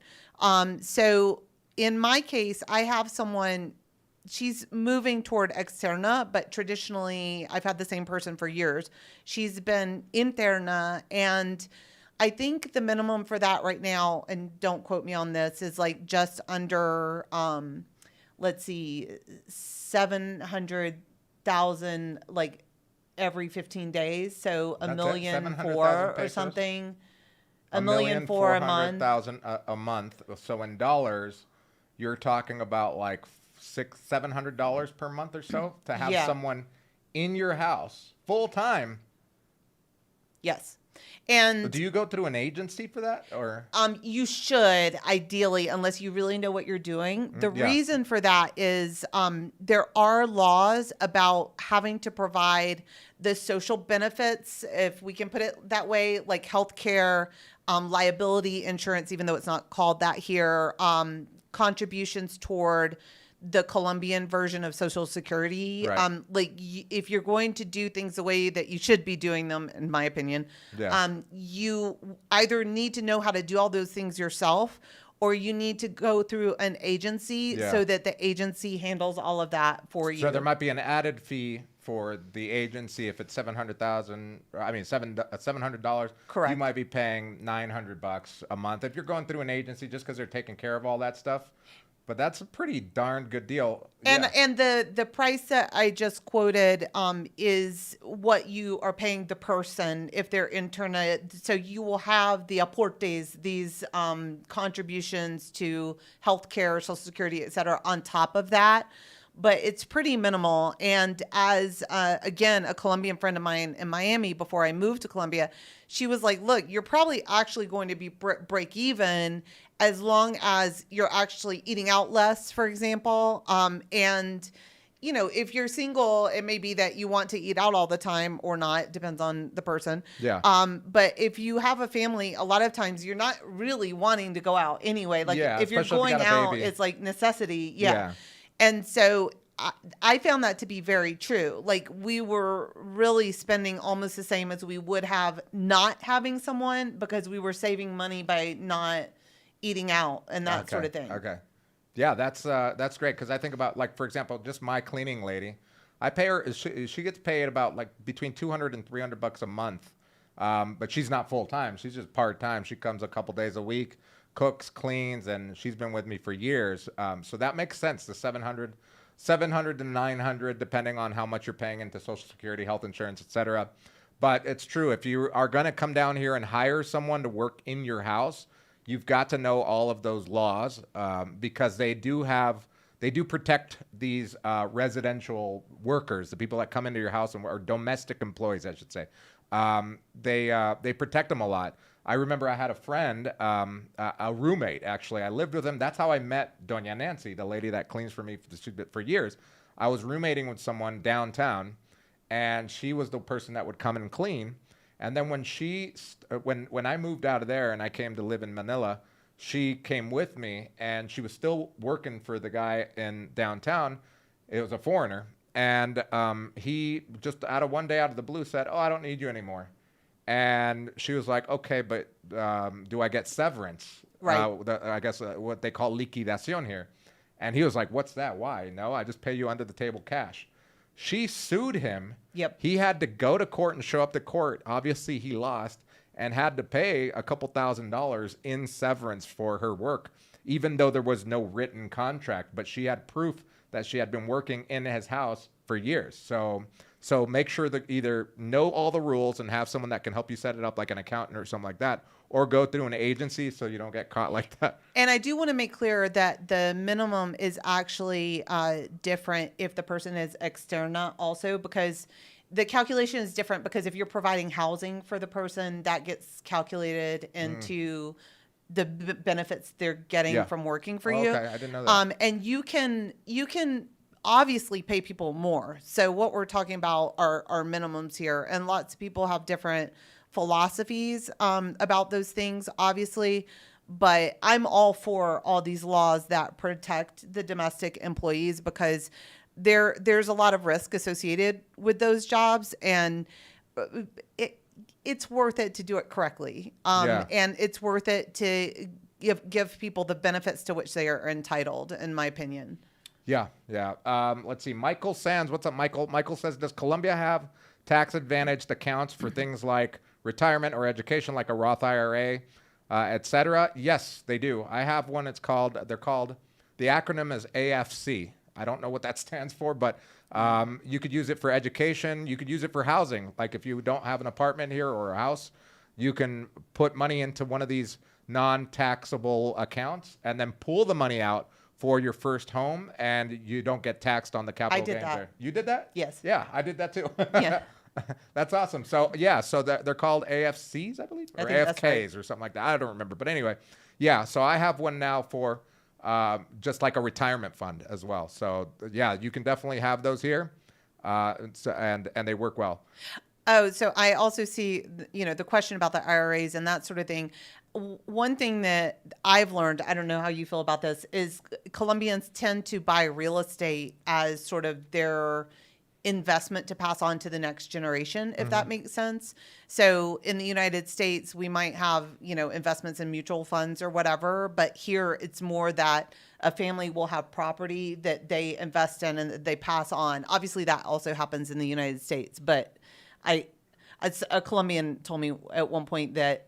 So in my case, I have someone, she's moving toward externa, but traditionally I've had the same person for years. She's been interna, and I think the minimum for that right now, and don't quote me on this, is like just under, let's see, 700,000 like every 15 days. So a That's it? million 700,000 four or pesos? something. A million four a month. 1,400,000 a month. So in dollars, you're talking about like $700 per month or so to have Yeah. someone in your house full time. Yes. And Do you go through an agency for that, or? you should ideally, unless you really know what you're doing. The yeah. reason for that is there are laws about having to provide the social benefits, if we can put it that way, like healthcare, liability insurance, even though it's not called that here, contributions toward the Colombian version of Social Security. Right. If you're going to do things the way that you should be doing them, in my opinion, you either need to know how to do all those things yourself, or you need to go through an agency so that the agency handles all of that for you. So there might be an added fee for the agency if it's $700. Correct. You might be paying $900 a month if you're going through an agency just because they're taking care of all that stuff. But that's a pretty darn good deal. And the price that I just quoted is what you are paying the person if they're internet. So you will have the aportes, these contributions to healthcare, Social Security, et cetera, on top of that. But it's pretty minimal. And as, again, a Colombian friend of mine in Miami, before I moved to Colombia, she was like, look, you're probably actually going to be break even as long as you're actually eating out less, for example. And, you know, if you're single, it may be that you want to eat out all the time or not. Depends on the person. Yeah. But if you have a family, a lot of times you're not really wanting to go out anyway. Like if you're especially if you going got a out, baby. it's like necessity. Yeah. And so I found that to be very true. Like we were really spending almost the same as we would have not having someone, because we were saving money by not eating out and that sort of thing. Okay. Yeah, that's great, because I think about, like, for example, just my cleaning lady. I pay her, she gets paid about like between $200 and $300 a month. But she's not full time. She's just part time. She comes a couple days a week, cooks, cleans, and she's been with me for years. So that makes sense. The 700 to 900, depending on how much you're paying into Social Security, health insurance, etc. But it's true. If you are going to come down here and hire someone to work in your house, you've got to know all of those laws, because they do protect these residential workers, the people that come into your house, or domestic employees, I should say. They protect them a lot. I remember I had a friend, a roommate, actually. I lived with him. That's how I met Doña Nancy, the lady that cleans for me for years. I was roommating with someone downtown, and she was the person that would come and clean. And then when I moved out of there and I came to live in Manila, she came with me, and she was still working for the guy in downtown. It was a foreigner. And he just one day out of the blue said, "Oh, I don't need you anymore." And she was like, "Okay, but do I get severance?" Right. I guess what they call liquidación here. And he was like, "What's that? Why? No, I just pay you under the table cash." She sued him. Yep. He had to go to court and show up to court. Obviously, he lost and had to pay a couple $1,000s in severance for her work, even though there was no written contract. But she had proof that she had been working in his house for years. So make sure that either know all the rules and have someone that can help you set it up, like an accountant or something like that, or go through an agency so you don't get caught like that. And I do want to make clear that the minimum is actually different if the person is externa also, because the calculation is different, because if you're providing housing for the person, that gets calculated into the benefits they're getting from working for you. Okay, I didn't know that. And you can obviously pay people more. So what we're talking about are minimums here, and lots of people have different philosophies about those things, obviously. But I'm all for all these laws that protect the domestic employees, because there's a lot of risk associated with those jobs, and it's worth it to do it correctly. And it's worth it to give people the benefits to which they are entitled, in my opinion. Yeah. Let's see. Michael Sands. What's up, Michael? Michael says, does Colombia have tax advantaged accounts for things like retirement or education, like a Roth IRA, etc.? Yes, they do. I have one. The acronym is AFC. I don't know what that stands for, but you could use it for education. You could use it for housing. Like if you don't have an apartment here or a house, you can put money into one of these non-taxable accounts and then pull the money out for your first home, and you don't get taxed on the capital gains there. You did that? Yes. Yeah, I did that too. Yeah. That's awesome. So yeah, so they're called AFCs, I believe, or AFKs or something like that. I don't remember, but anyway, yeah. So I have one now for just like a retirement fund as well. So yeah, you can definitely have those here, and they work well. Oh, so I also see, the question about the IRAs and that sort of thing. One thing that I've learned, I don't know how you feel about this, is Colombians tend to buy real estate as sort of their investment to pass on to the next generation, if that makes sense. So in the United States, we might have, investments in mutual funds or whatever, but here it's more that a family will have property that they invest in and that they pass on. Obviously, that also happens in the United States, but a Colombian told me at one point that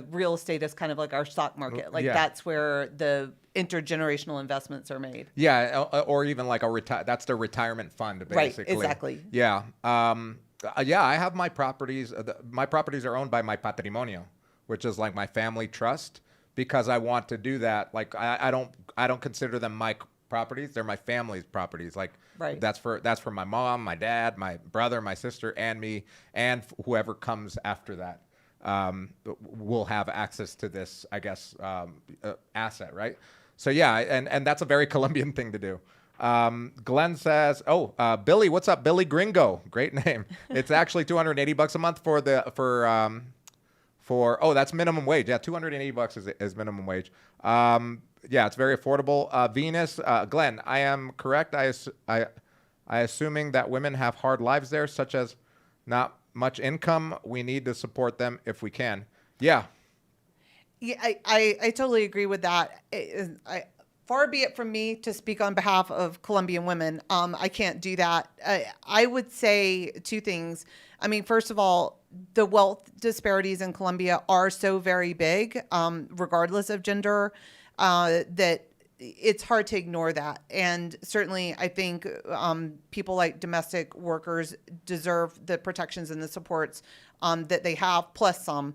real estate is kind of like our stock market. Like that's where the intergenerational investments are made. Yeah, or even like that's their retirement fund, basically. Right, exactly. Yeah. I have my properties. My properties are owned by my patrimonio, which is like my family trust, because I want to do that. Like I don't consider them my properties. They're my family's properties. Like that's for my mom, my dad, my brother, my sister, and me, and whoever comes after that. Will have access to this, I guess, asset, right? So yeah, and that's a very Colombian thing to do. Glenn says, Billy, what's up, Billy Gringo? Great name. It's actually $280 a month for that's minimum wage. Yeah, $280 is minimum wage. Yeah, it's very affordable. Venus, Glenn, I am correct. I assuming that women have hard lives there, such as not much income. We need to support them if we can. Yeah. Yeah, I totally agree with that. Far be it from me to speak on behalf of Colombian women. I can't do that. I would say two things. I mean, first of all, the wealth disparities in Colombia are so very big, regardless of gender, that it's hard to ignore that. And certainly I think people like domestic workers deserve the protections and the supports that they have, plus some.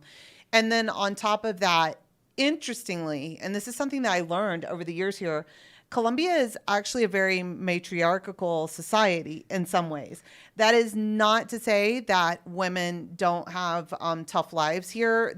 And then on top of that, interestingly, and this is something that I learned over the years here, Colombia is actually a very matriarchal society in some ways. That is not to say that women don't have tough lives here.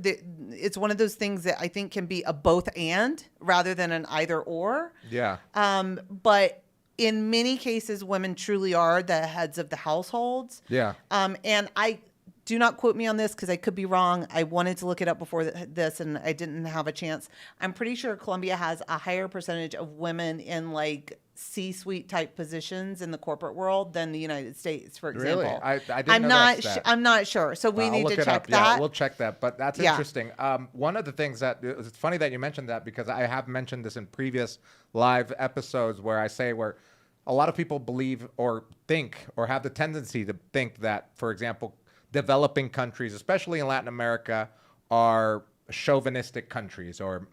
It's one of those things that I think can be a both and rather than an either or. Yeah. But in many cases, women truly are the heads of the households. Yeah. And I do not quote me on this because I could be wrong. I wanted to look it up before this and I didn't have a chance. I'm pretty sure Colombia has a higher percentage of women in like C-suite type positions in the corporate world than the United States, for example. Really? I didn't know that. I'm not sure. So we need to check that. Yeah, we'll check that. But that's interesting. One of the things it's funny that you mentioned that, because I have mentioned this in previous live episodes where I say where a lot of people believe or think or have the tendency to think that, for example, developing countries, especially in Latin America, are chauvinistic countries, or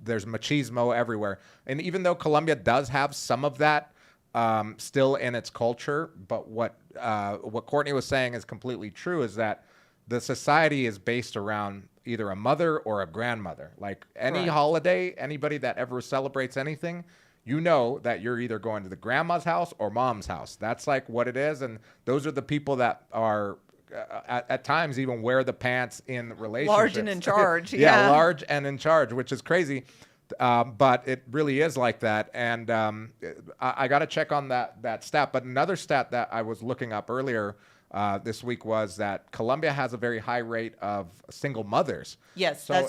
there's machismo everywhere. And even though Colombia does have some of that still in its culture, but what Courtney was saying is completely true, is that the society is based around either a mother or a grandmother. Like any holiday, anybody that ever celebrates anything, you know that you're either going to the grandma's house or mom's house. That's like what it is. And those are the people that are at times even wear the pants in relationships. Large and in charge. Yeah, large and in charge, which is crazy. But it really is like that. And I got to check on that stat. But another stat that I was looking up earlier this week was that Colombia has a very high rate of single mothers. Yes. So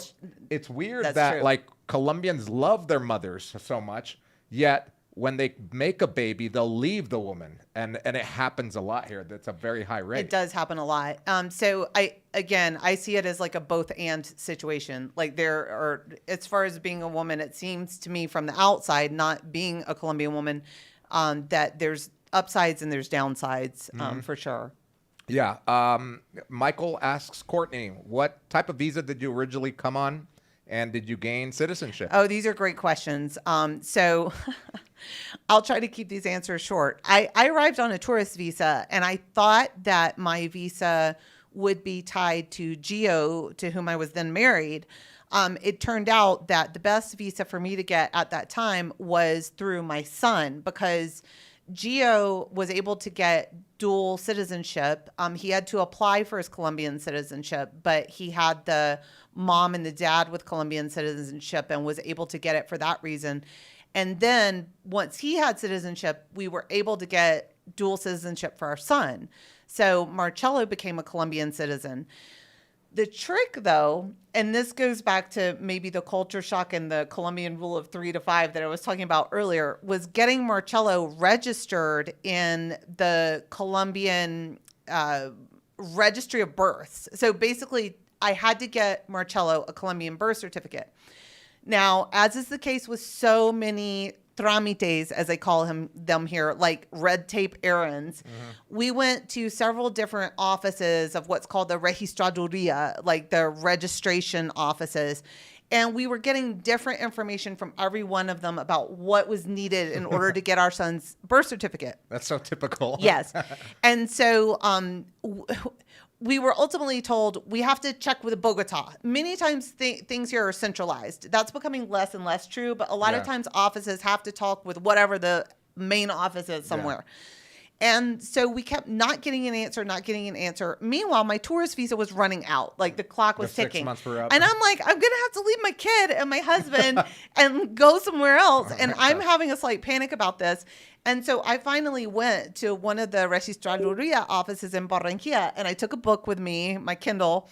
it's weird that true. Like Colombians love their mothers so much, yet when they make a baby, they'll leave the woman. And it happens a lot here. That's a very high rate. It does happen a lot. So I see it as like a both and situation. Like there are, as far as being a woman, it seems to me from the outside, not being a Colombian woman, that there's upsides and there's downsides, for sure. Yeah. Michael asks Courtney, what type of visa did you originally come on, and did you gain citizenship? Oh, these are great questions. So I'll try to keep these answers short. I arrived on a tourist visa, and I thought that my visa would be tied to Gio, to whom I was then married. It turned out that the best visa for me to get at that time was through my son, because Gio was able to get dual citizenship. He had to apply for his Colombian citizenship, but he had the mom and the dad with Colombian citizenship and was able to get it for that reason. And then once he had citizenship, we were able to get dual citizenship for our son. So Marcello became a Colombian citizen. The trick, though, and this goes back to maybe the culture shock and the Colombian rule of 3 to 5 that I was talking about earlier, was getting Marcello registered in the Colombian registry of births. So basically, I had to get Marcello a Colombian birth certificate. Now, as is the case with so many trámites, as they call them here, like red tape errands, we went to several different offices of what's called the registraduría, like the registration offices. And we were getting different information from every one of them about what was needed in order to get our son's birth certificate. That's so typical. Yes. And so we were ultimately told we have to check with Bogota. Many times things here are centralized. That's becoming less and less true, but a lot of times offices have to talk with whatever the main office is somewhere. And so we kept not getting an answer. Meanwhile, my tourist visa was running out. Like the clock was ticking. 6 months were up. And I'm like, I'm going to have to leave my kid and my husband and go somewhere else. And I'm having a slight panic about this. And so I finally went to one of the registraduría offices in Barranquilla, and I took a book with me, my Kindle,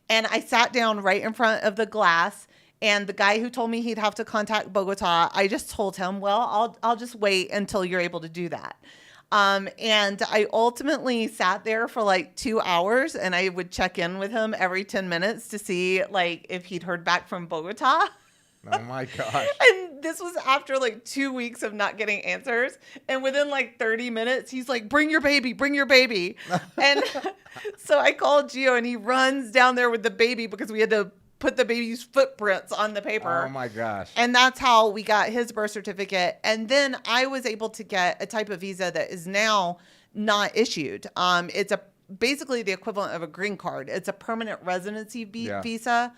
and I sat down right in front of the glass. And the guy who told me he'd have to contact Bogota, I just told him, well, I'll just wait until you're able to do that. And I ultimately sat there for like 2 hours, and I would check in with him every 10 minutes to see like if he'd heard back from Bogota. Oh my gosh. And this was after like 2 weeks of not getting answers. And within like 30 minutes, he's like, bring your baby. And so I called Gio, and he runs down there with the baby because we had to put the baby's footprints on the paper. Oh my gosh. And that's how we got his birth certificate. And then I was able to get a type of visa that is now not issued. It's basically the equivalent of a green card. It's a permanent residency visa.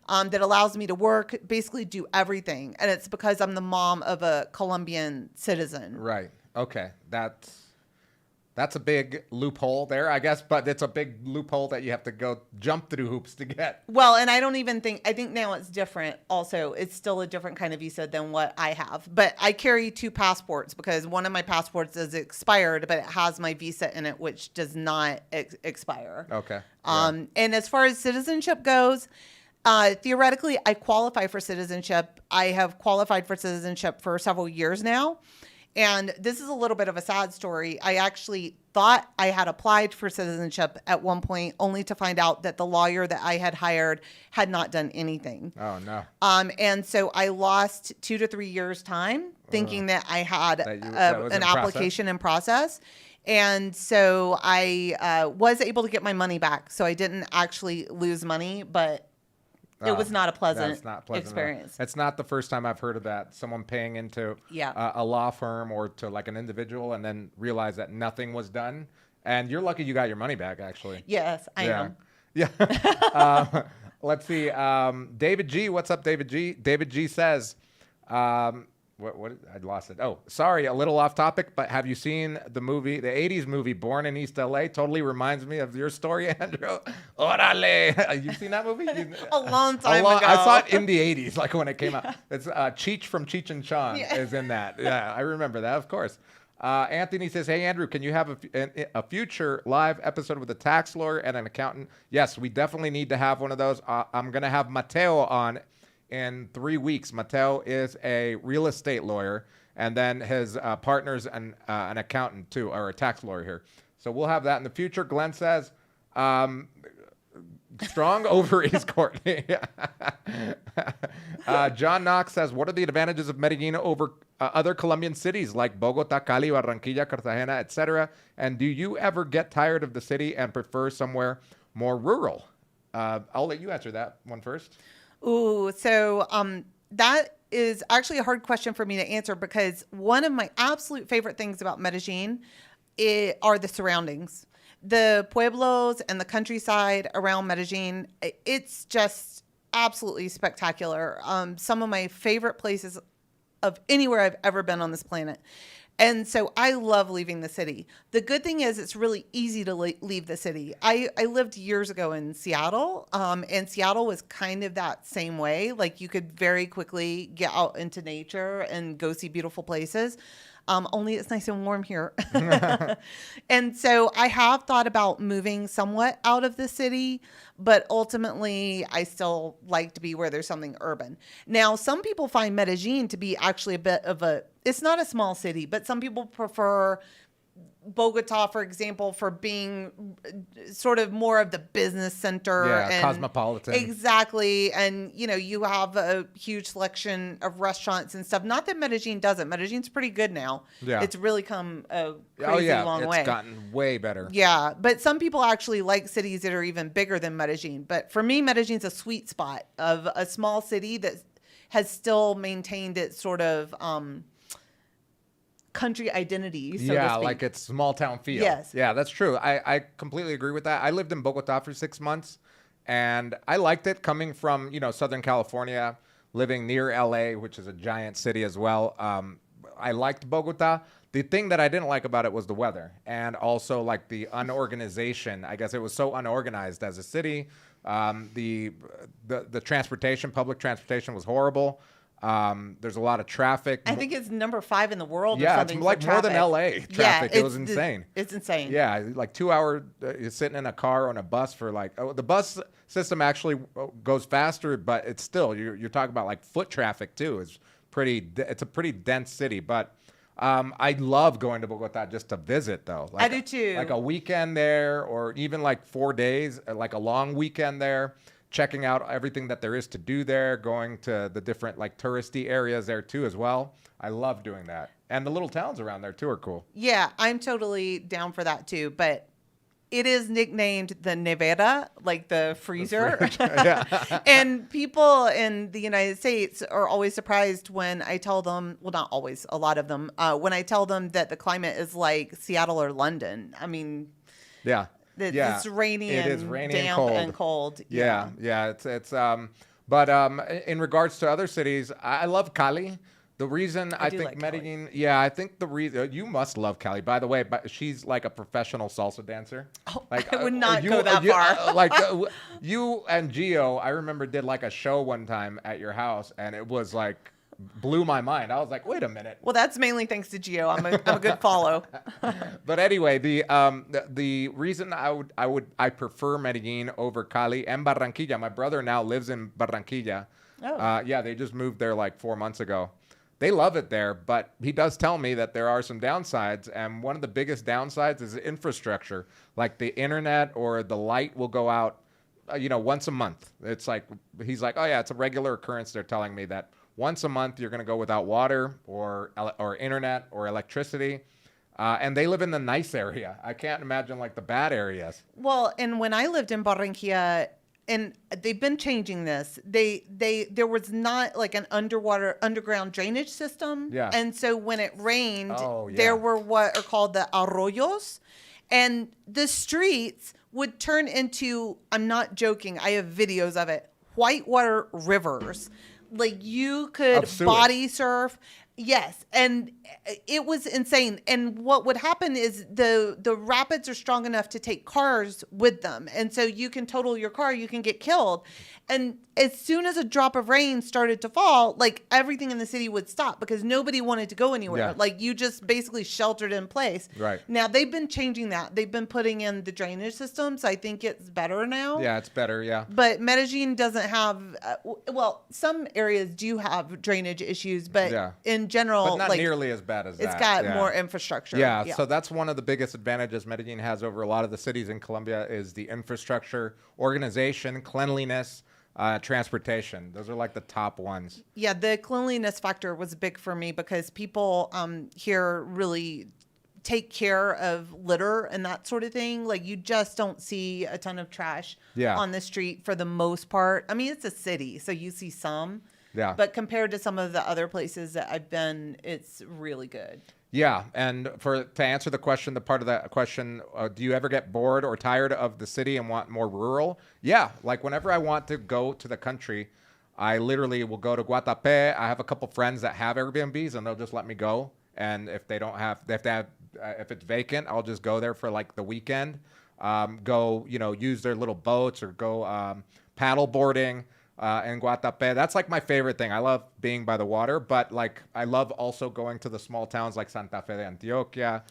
That allows me to work, basically do everything. And it's because I'm the mom of a Colombian citizen. Right. Okay. That's a big loophole there, I guess, but it's a big loophole that you have to go jump through hoops to get. Well, and I think now it's different also. It's still a different kind of visa than what I have. But I carry 2 passports because one of my passports is expired, but it has my visa in it, which does not expire. Okay. And as far as citizenship goes, theoretically, I qualify for citizenship. I have qualified for citizenship for several years now. And this is a little bit of a sad story. I actually thought I had applied for citizenship at one point, only to find out that the lawyer that I had hired had not done anything. Oh, no. And so I lost 2 to 3 years' time thinking that I had an application in process. And so I was able to get my money back. So I didn't actually lose money, but it was not a pleasant experience. It's not the first time I've heard of that. Someone paying into a law firm or to like an individual and then realize that nothing was done. And you're lucky you got your money back, actually. Yes, I am. Yeah. Let's see. David G. What's up, David G? David G says, what I lost it. Oh, sorry, a little off topic, but have you seen the 80s movie Born in East LA? Totally reminds me of your story, Andrew. Orale. You've seen that movie? A long time ago. I saw it in the 80s, like when it came out. It's Cheech from Cheech and Chong is in that. Yeah, I remember that, of course. Anthony says, hey, Andrew, can you have a future live episode with a tax lawyer and an accountant? Yes, we definitely need to have one of those. I'm going to have Mateo on in 3 weeks. Mateo is a real estate lawyer, and then his partner's an accountant too, or a tax lawyer here. So we'll have that in the future. Glenn says, Strong ovaries, Courtney. John Knox says, what are the advantages of Medellin over other Colombian cities like Bogota, Cali, Barranquilla, Cartagena, etc.? And do you ever get tired of the city and prefer somewhere more rural? I'll let you answer that one first. Ooh, so that is actually a hard question for me to answer because one of my absolute favorite things about Medellin are the surroundings. The pueblos and the countryside around Medellin, it's just absolutely spectacular. Some of my favorite places of anywhere I've ever been on this planet. And so I love leaving the city. The good thing is it's really easy to leave the city. I lived years ago in Seattle, and Seattle was kind of that same way. Like you could very quickly get out into nature and go see beautiful places. Only it's nice and warm here. And so I have thought about moving somewhat out of the city, but ultimately I still like to be where there's something urban. Now, some people find Medellin to be actually a bit of it's not a small city, but some people prefer Bogota, for example, for being sort of more of the business center. Yeah, and cosmopolitan. Exactly. And, you have a huge selection of restaurants and stuff. Not that Medellin doesn't. Medellin's pretty good now. Yeah. It's really come a crazy long way. It's gotten way better. Yeah, but some people actually like cities that are even bigger than Medellin. But for me, Medellin's a sweet spot of a small city that has still maintained its sort of country identity, so to speak. Like it's small town feel. Yes. Yeah, that's true. I completely agree with that. I lived in Bogota for 6 months, and I liked it coming from, Southern California, living near LA, which is a giant city as well. I liked Bogota. The thing that I didn't like about it was the weather and also like the unorganization. I guess it was so unorganized as a city. The transportation, public transportation was horrible. There's a lot of traffic. I think it's number 5 in the world. Yeah, or it's something like for more than traffic. LA traffic. Yeah, It was insane. It's insane. Yeah, like 2 hours you're sitting in a car on a bus for the bus system actually goes faster, but it's still you're talking about like foot traffic too. It's a pretty dense city, but I love going to Bogota just to visit though. I do too. Like a weekend there, or even like 4 days, like a long weekend there. Checking out everything that there is to do there, going to the different like touristy areas there too as well. I love doing that. And the little towns around there too are cool. Yeah, I'm totally down for that too. But it is nicknamed the nevera, like the freezer. Yeah. And people in the United States are always surprised when I tell them, well, not always, a lot of them, when I tell them that the climate is like Seattle or London. I mean, Yeah. it's rainy It and is rainy damp and cold. Yeah. It's but in regards to other cities, I love Cali. The reason I do think like Cali. Medellin, I think the reason you must love Cali. By the way, but she's like a professional salsa dancer. Oh, Like I would not go that far. You and Gio, I remember did like a show one time at your house, and it was like blew my mind. I was like, wait a minute. Well, that's mainly thanks to Gio. I'm a good follow. But anyway, the reason I prefer Medellin over Cali and Barranquilla. My brother now lives in Barranquilla. Oh. They just moved there like 4 months ago. They love it there, but he does tell me that there are some downsides, and one of the biggest downsides is the infrastructure. Like the internet or the light will go out, once a month. It's like he's like, oh yeah, it's a regular occurrence. They're telling me that. Once a month, you're going to go without water or internet or electricity. And they live in the nice area. I can't imagine like the bad areas. Well, and when I lived in Barranquilla, and they've been changing this, there was not like an underground drainage system. Yeah. And so when it rained, Oh, yeah. there were what are called the arroyos. And the streets would turn into, I'm not joking, I have videos of it, whitewater rivers. Like you could Of sewage. body surf. Yes. And it was insane. And what would happen is the rapids are strong enough to take cars with them. And so you can total your car, you can get killed. And as soon as a drop of rain started to fall, like everything in the city would stop because nobody wanted to go anywhere. Yeah. Like you just basically sheltered in place. Right. Now they've been changing that. They've been putting in the drainage systems. I think it's better now. Yeah, it's better. Yeah. But Medellin doesn't have, some areas do have drainage issues, but Yeah. in in general, but not like, nearly as bad as that. it's got more infrastructure. Yeah, so that's one of the biggest advantages Medellin has over a lot of the cities in Colombia is the infrastructure, organization, cleanliness, transportation. Those are like the top ones. Yeah, the cleanliness factor was big for me because people here really take care of litter and that sort of thing. Like, you just don't see a ton of trash on the street for the most part. I mean, it's a city, so you see some. Yeah. But compared to some of the other places that I've been, it's really good. Yeah, and to answer the question, the part of that question, do you ever get bored or tired of the city and want more rural? Yeah, like whenever I want to go to the country, I literally will go to Guatapé. I have a couple friends that have Airbnbs, and they'll just let me go. And if they don't have, if it's vacant, I'll just go there for like the weekend. Go, use their little boats or go paddle boarding in Guatapé. That's like my favorite thing. I love being by the water, but like I love also going to the small towns like Santa Fe de Antioquia,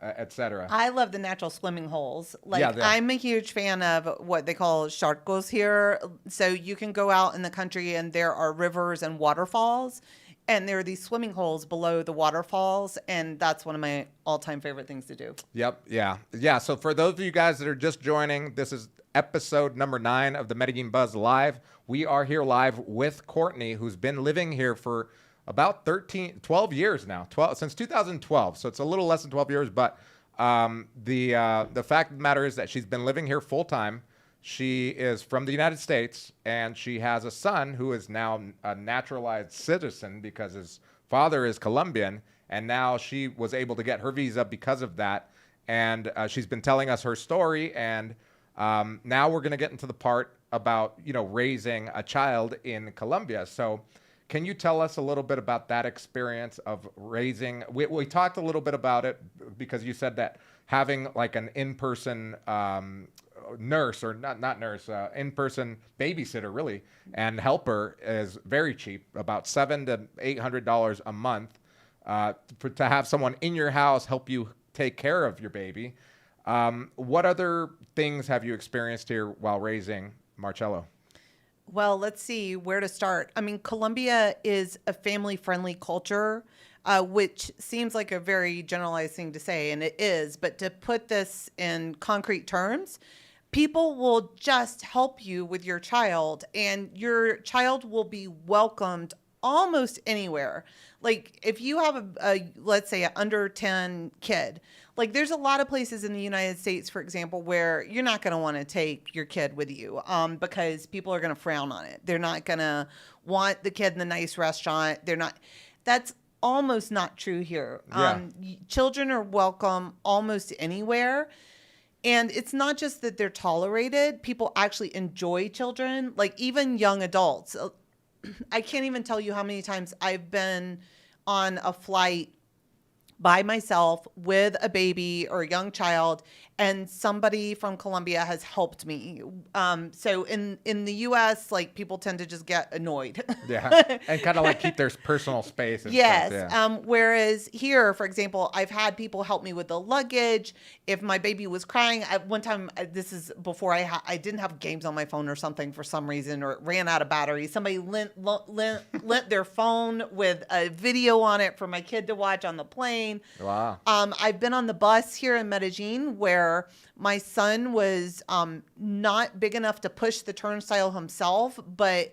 etc. I love the natural swimming holes. Like, Yeah, I'm a huge fan of what they call charcos here. So you can go out in the country and there are rivers and waterfalls. And there are these swimming holes below the waterfalls, and that's one of my all-time favorite things to do. Yep, yeah. So for those of you guys that are just joining, this is episode number 9 of the Medellin Buzz Live. We are here live with Courtney, who's been living here for about 12 years now, since 2012. So it's a little less than 12 years, but the fact of the matter is that she's been living here full time. She is from the United States, and she has a son who is now a naturalized citizen because his father is Colombian, and now she was able to get her visa because of that. And she's been telling us her story, and now we're going to get into the part about, raising a child in Colombia. So can you tell us a little bit about that experience of raising? We talked a little bit about it because you said that having like an in-person nurse, or not nurse, in-person babysitter really, and helper is very cheap, about $700 to $800 a month, to have someone in your house help you take care of your baby. What other things have you experienced here while raising Marcello? Well, let's see where to start. I mean, Colombia is a family-friendly culture, which seems like a very generalized thing to say, and it is. But to put this in concrete terms, people will just help you with your child, and your child will be welcomed almost anywhere. Like, if you have let's say, an under 10 kid, like, there's a lot of places in the United States, for example, where you're not going to want to take your kid with you because people are going to frown on it. They're not going to want the kid in the nice restaurant. That's almost not true here. Yeah. Children are welcome almost anywhere. And it's not just that they're tolerated. People actually enjoy children, like even young adults. I can't even tell you how many times I've been on a flight by myself with a baby or a young child, and somebody from Colombia has helped me. So in the U.S., like, people tend to just get annoyed. Yeah, and kind of like keep their personal space. And yes. stuff, yeah. Whereas here, for example, I've had people help me with the luggage. If my baby was crying, one time, this is before I didn't have games on my phone or something for some reason, or it ran out of battery. Somebody lent their phone with a video on it for my kid to watch on the plane. Wow. I've been on the bus here in Medellin where my son was not big enough to push the turnstile himself, but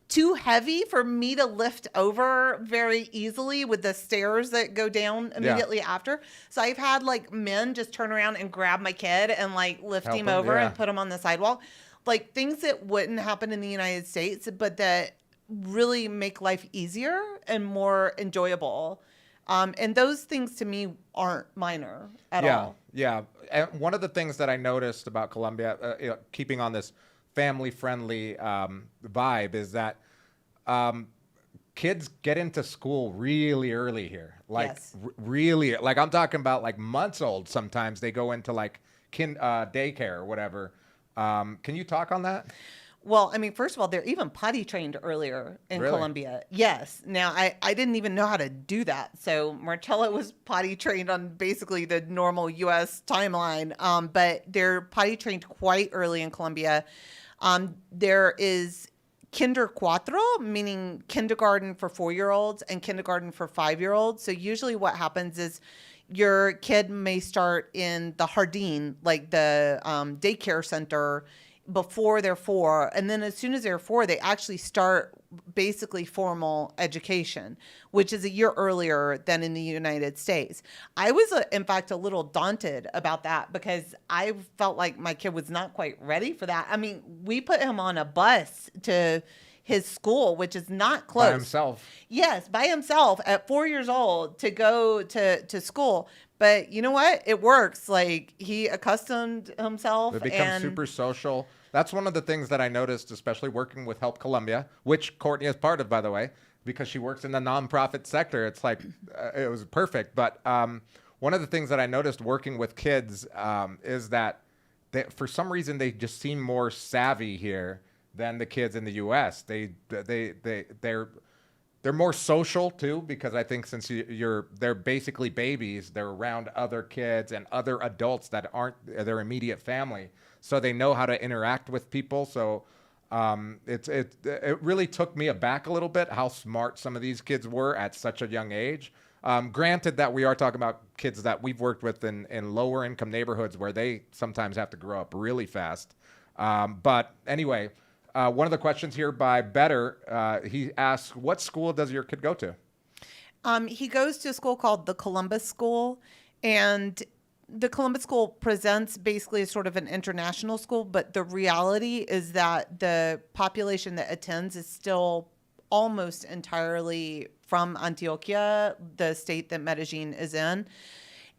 too heavy for me to lift over very easily with the stairs that go down immediately after. So I've had like men just turn around and grab my kid and like lift him over and put him on the sidewalk. Like, things that wouldn't happen in the United States, but that really make life easier and more enjoyable. And those things to me aren't minor at all. Yeah. And one of the things that I noticed about Colombia, keeping on this family-friendly vibe, is that kids get into school really early here. Like, really, like, I'm talking about like months old. Sometimes they go into like daycare or whatever. Can you talk on that? Well, I mean, first of all, they're even potty trained earlier in Colombia. Yes. Now, I didn't even know how to do that. So Marcella was potty trained on basically the normal U.S. timeline, but they're potty trained quite early in Colombia. There is Kinder Cuatro, meaning kindergarten for 4-year-olds and kindergarten for 5-year-olds. So usually what happens is your kid may start in the jardín, like the daycare center, before they're 4. And then as soon as they're 4, they actually start basically formal education, which is a year earlier than in the United States. I was, in fact, a little daunted about that because I felt like my kid was not quite ready for that. I mean, we put him on a bus to his school, which is not close. By himself. Yes, by himself at 4 years old to go to school. But you know what? It works. Like, he accustomed himself. It becomes super social. That's one of the things that I noticed, especially working with Help Colombia, which Courtney is part of, by the way, because she works in the nonprofit sector. It's like, it was perfect. But one of the things that I noticed working with kids is that for some reason, they just seem more savvy here than the kids in the U.S. They're more social too, because I think since they're basically babies, they're around other kids and other adults that aren't their immediate family, so they know how to interact with people. So it really took me aback a little bit how smart some of these kids were at such a young age. Granted that we are talking about kids that we've worked with in lower income neighborhoods where they sometimes have to grow up really fast. But anyway. One of the questions here by Better, he asks, what school does your kid go to? He goes to a school called the Columbus School, and the Columbus School presents basically as sort of an international school, but the reality is that the population that attends is still almost entirely from Antioquia, the state that Medellin is in.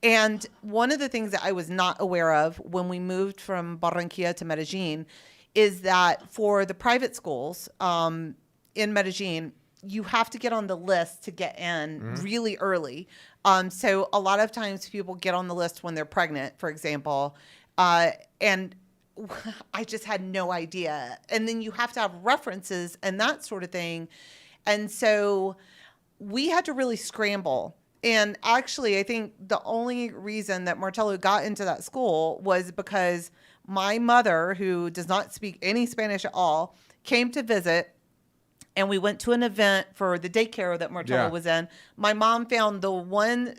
And one of the things that I was not aware of when we moved from Barranquilla to Medellin is that for the private schools in Medellin, you have to get on the list to get in really early. So a lot of times people get on the list when they're pregnant, for example, and I just had no idea. And then you have to have references and that sort of thing. And so we had to really scramble. And actually, I think the only reason that Martello got into that school was because my mother, who does not speak any Spanish at all, came to visit, and we went to an event for the daycare that Martello was in. My mom found the one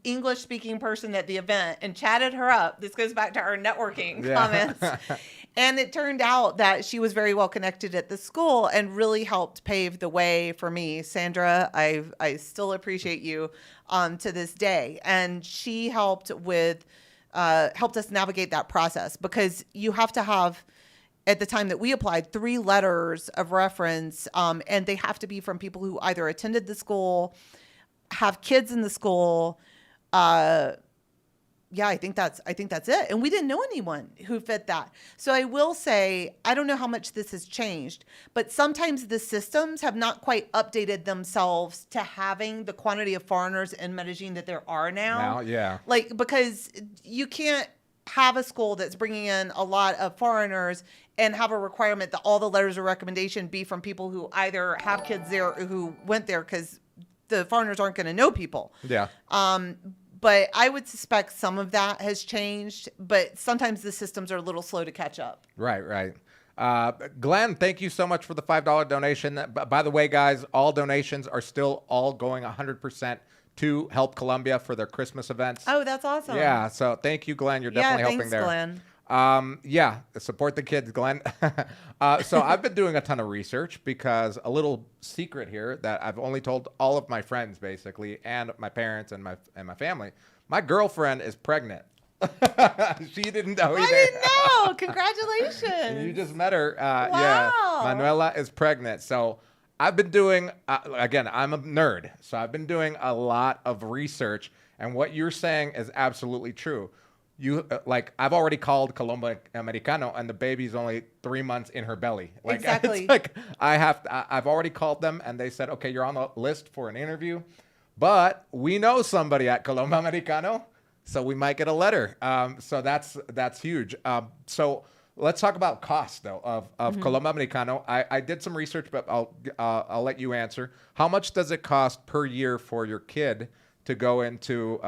English-speaking person at the event and chatted her up. This goes back to our networking comments. And it turned out that she was very well connected at the school and really helped pave the way for me. Sandra, I still appreciate you to this day. And she helped us navigate that process, because you have to have, at the time that we applied, 3 letters of reference, and they have to be from people who either attended the school, have kids in the school. I think that's it. And we didn't know anyone who fit that. So I will say, I don't know how much this has changed, but sometimes the systems have not quite updated themselves to having the quantity of foreigners in Medellin that there are now. Like, because you can't have a school that's bringing in a lot of foreigners and have a requirement that all the letters of recommendation be from people who either have kids there or who went there, because the foreigners aren't going to know people. But I would suspect some of that has changed, but sometimes the systems are a little slow to catch up. Right. Glenn, thank you so much for the $5 donation. By the way, guys, all donations are still all going 100% to Help Colombia for their Christmas events. Oh, that's awesome. Yeah, so thank you, Glenn. You're definitely helping there. Glenn. Support the kids, Glenn. So I've been doing a ton of research, because a little secret here that I've only told all of my friends, basically, and my parents and my family. My girlfriend is pregnant. She didn't know either. I didn't know. Congratulations. You just met her. Wow. Yeah, Manuela is pregnant. So I've been doing, again, I'm a nerd. So I've been doing a lot of research, and what you're saying is absolutely true. I've already called Colombian Americano, and the baby's only 3 months in her belly. Exactly. It's like I've already called them, and they said, okay, you're on the list for an interview, but we know somebody at Colombian Americano, so we might get a letter. So that's huge. So let's talk about cost though of Colombian Americano. I did some research, but I'll let you answer. How much does it cost per year for your kid to go into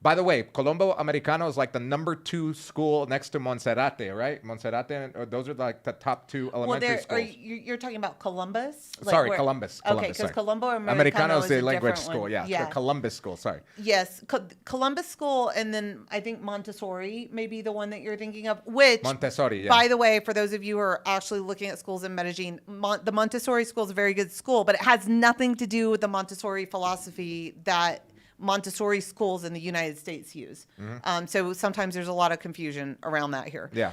By the way, Colombo Americano is like the number 2 school next to Monserrate, right? Monserrate, those are like the top 2 elementary schools. You're talking about Columbus? Sorry, Columbus. Okay, because sorry. Colombo Americano is the a language different school. one. Yeah, Columbus school. Sorry. Yes, Columbus school, and then I think Montessori may be the one that you're thinking of. Which, Montessori. Yeah. by the way, for those of you who are actually looking at schools in Medellin, the Montessori school is a very good school, but it has nothing to do with the Montessori philosophy that Montessori schools in the United States use. So sometimes there's a lot of confusion around that here. Yeah.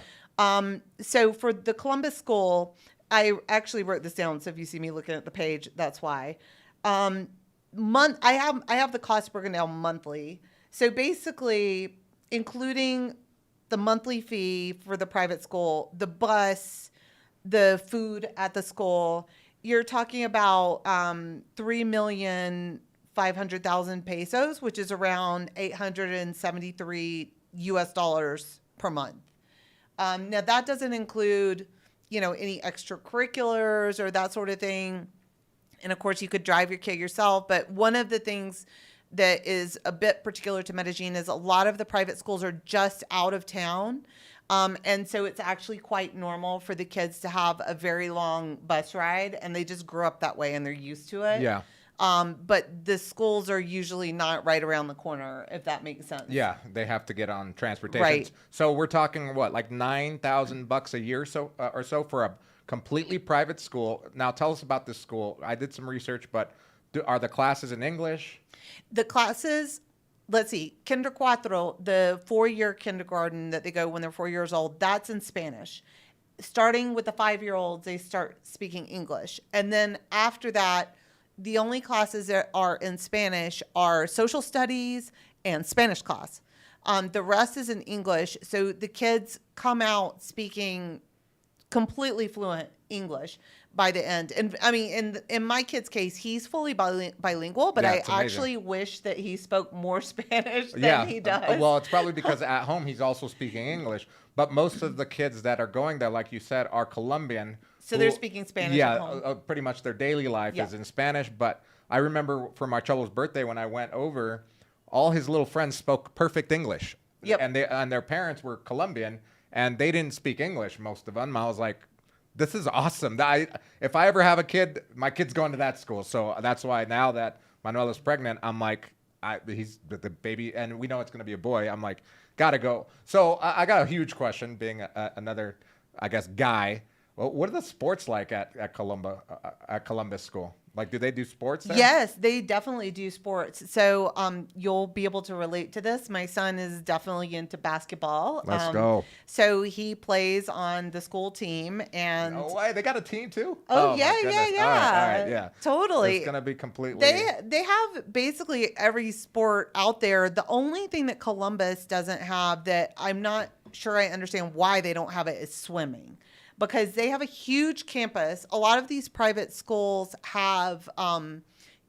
So for the Columbus school, I actually wrote this down. So if you see me looking at the page, that's why. I have the cost broken down monthly. So basically, including the monthly fee for the private school, the bus, the food at the school, you're talking about 3,500,000 pesos, which is around $873 US per month. Now that doesn't include, any extracurriculars or that sort of thing. And of course you could drive your kid yourself. But one of the things that is a bit particular to Medellin is a lot of the private schools are just out of town. And so it's actually quite normal for the kids to have a very long bus ride, and they just grew up that way and they're used to it. Yeah. But the schools are usually not right around the corner, if that makes sense. Yeah, they have to get on transportation. Right. So we're talking what, like $9,000 a year or so for a completely private school. Now tell us about this school. I did some research, but are the classes in English? The classes, let's see, Kinder Cuatro, the 4-year kindergarten that they go when they're 4 years old, that's in Spanish. Starting with the 5-year-olds, they start speaking English. And then after that, the only classes that are in Spanish are social studies and Spanish class. The rest is in English. So the kids come out speaking completely fluent English by the end. And I mean, in my kid's case, he's fully bilingual, but Yeah, I it's amazing. actually wish that he spoke more Spanish than he does. Well, it's probably because at home he's also speaking English. But most of the kids that are going there, like you said, are Colombian. So they're speaking Spanish at home. Yeah, pretty much their daily life is in Spanish. But I remember for my Cholo's birthday when I went over, all his little friends spoke perfect English. Yep. And their parents were Colombian, and they didn't speak English, most of them. I was like, this is awesome. If I ever have a kid, my kid's going to that school. So that's why now that Manuela's pregnant, I'm like, he's the baby, and we know it's going to be a boy. I'm like, gotta go. So I got a huge question, being another, I guess, guy. Well, what are the sports like at Columbus School? Like, do they do sports there? Yes, they definitely do sports. So you'll be able to relate to this. My son is definitely into basketball. Let's go. So he plays on the school team. And No way. They got a team too? Oh, my goodness. yeah. All right, yeah. Totally. It's going to be completely... They have basically every sport out there. The only thing that Columbus doesn't have that I'm not sure I understand why they don't have it is swimming. Because they have a huge campus. A lot of these private schools have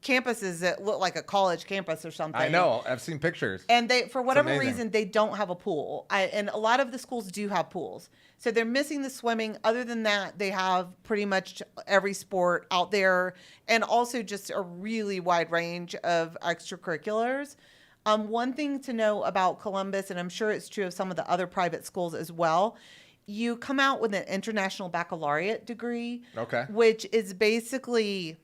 campuses that look like a college campus or something. I know. I've seen pictures. And they, for whatever amazing. reason, they don't have a pool. And a lot of the schools do have pools. So they're missing the swimming. Other than that, they have pretty much every sport out there, and also just a really wide range of extracurriculars. One thing to know about Columbus, and I'm sure it's true of some of the other private schools as well, you come out with an international baccalaureate degree, Okay. which is basically,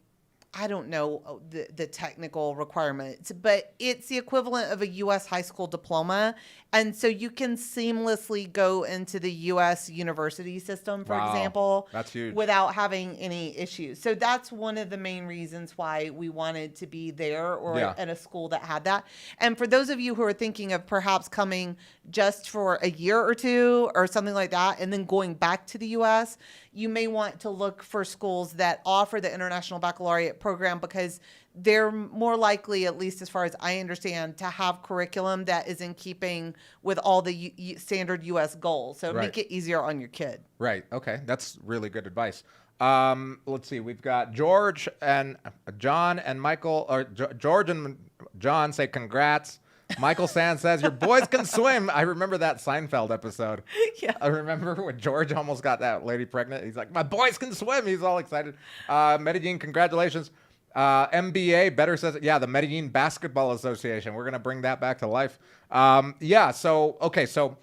I don't know the technical requirements, but it's the equivalent of a U.S. high school diploma. And so you can seamlessly go into the U.S. university system, for Wow. example, That's huge. without having any issues. So that's one of the main reasons why we wanted to be there or Yeah. at a school that had that. And for those of you who are thinking of perhaps coming just for a year or two or something like that, and then going back to the U.S., you may want to look for schools that offer the International Baccalaureate program, because they're more likely, at least as far as I understand, to have curriculum that is in keeping with all the standard U.S. goals. So Right. make it easier on your kid. Right. Okay. That's really good advice. Let's see. We've got George and John and Michael, or George and John say congrats. Michael Sands says, your boys can swim. I remember that Seinfeld episode. Yeah. I remember when George almost got that lady pregnant. He's like, my boys can swim. He's all excited. Medellin, congratulations. MBA, better says, yeah, the Medellin Basketball Association. We're going to bring that back to life. Yeah, so, okay, so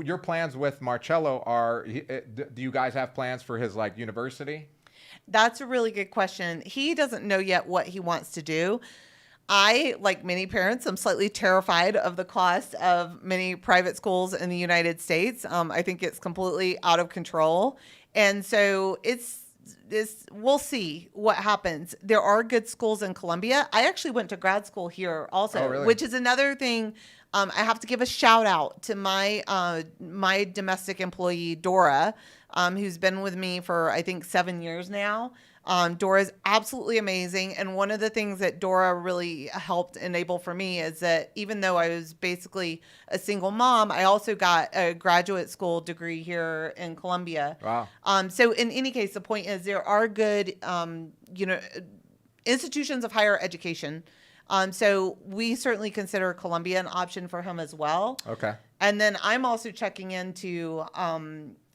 your plans with Marcello are, do you guys have plans for his, like, university? That's a really good question. He doesn't know yet what he wants to do. I, like many parents, am slightly terrified of the cost of many private schools in the United States. I think it's completely out of control. And so we'll see what happens. There are good schools in Colombia. I actually went to grad school here also, really? which is another thing. I have to give a shout out to my domestic employee, Dora, who's been with me for, I think, 7 years now. Dora is absolutely amazing. And one of the things that Dora really helped enable for me is that even though I was basically a single mom, I also got a graduate school degree here in Colombia. Wow. So in any case, the point is there are good, institutions of higher education. So we certainly consider Colombia an option for him as well. Okay. And then I'm also checking into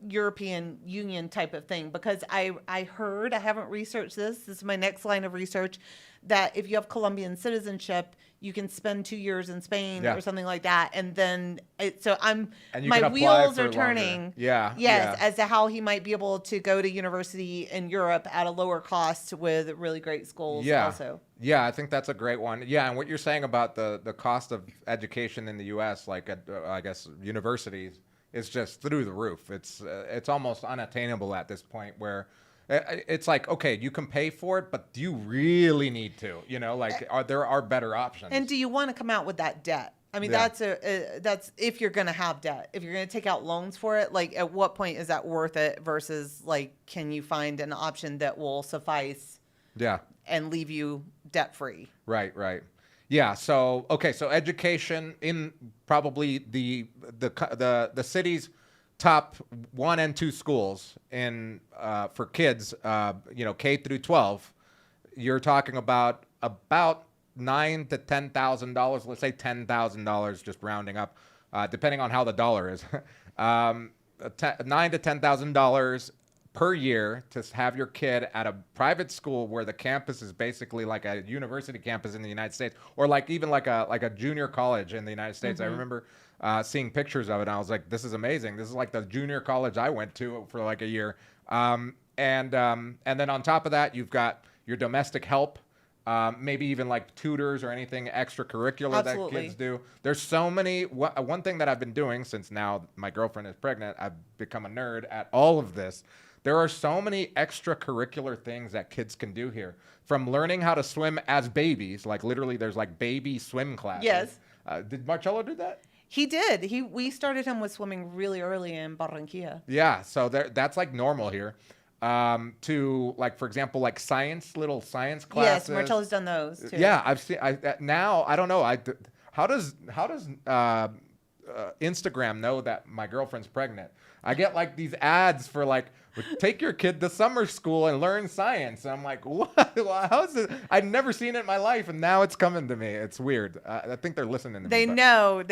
European Union type of thing because I heard, I haven't researched this is my next line of research, that if you have Colombian citizenship, you can spend 2 years in Spain or something like that. And then, my wheels are turning. Yeah. Yes, as to how he might be able to go to university in Europe at a lower cost with really great schools also. Yeah, I think that's a great one. Yeah, and what you're saying about the cost of education in the U.S., like at, I guess, universities, is just through the roof. It's almost unattainable at this point where it's like, okay, you can pay for it, but do you really need to? There are better options. And do you want to come out with that debt? I mean, that's if you're going to have debt. If you're going to take out loans for it, like at what point is that worth it versus like, can you find an option that will suffice? Yeah. And leave you debt free. Right. Yeah. So, okay. So education in probably the city's top 1 and 2 schools in for kids, K through 12, you're talking about $9,000 to $10,000. Let's say $10,000, just rounding up, depending on how the dollar is. $9,000 to $10,000 per year to have your kid at a private school where the campus is basically like a university campus in the United States, or like even like a junior college in the United States. Mm-hmm. I remember seeing pictures of it, and I was like, this is amazing. This is like the junior college I went to for like a year. And then on top of that, you've got your domestic help, maybe even like tutors or anything extracurricular that kids do. There's so many. One thing that I've been doing since now my girlfriend is pregnant, I've become a nerd at all of this. There are so many extracurricular things that kids can do here, from learning how to swim as babies, like literally there's like baby swim classes. Yes. Did Marcello do that? He did. We started him with swimming really early in Barranquilla. Yeah, so that's like normal here. To like, for example, like little science classes. Yes, Marcello's done those too. Yeah, I've seen. Now I don't know. How does Instagram know that my girlfriend's pregnant? I get like these ads for like, take your kid to summer school and learn science. And I'm like, what? How is this? I've never seen it in my life, and now it's coming to me. It's weird. I think they're listening to me. They know.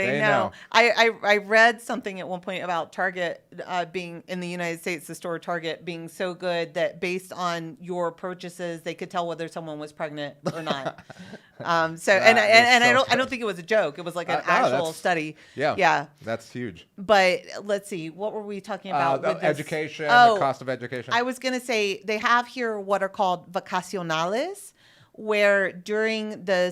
I read something at one point about Target being in the United States, the store Target being so good that based on your purchases, they could tell whether someone was pregnant or not. I don't think it was a joke. It was like an actual study. Yeah. That's huge. But let's see, what were we talking about? With education, the cost of education. I was going to say they have here what are called vacacionales, where during the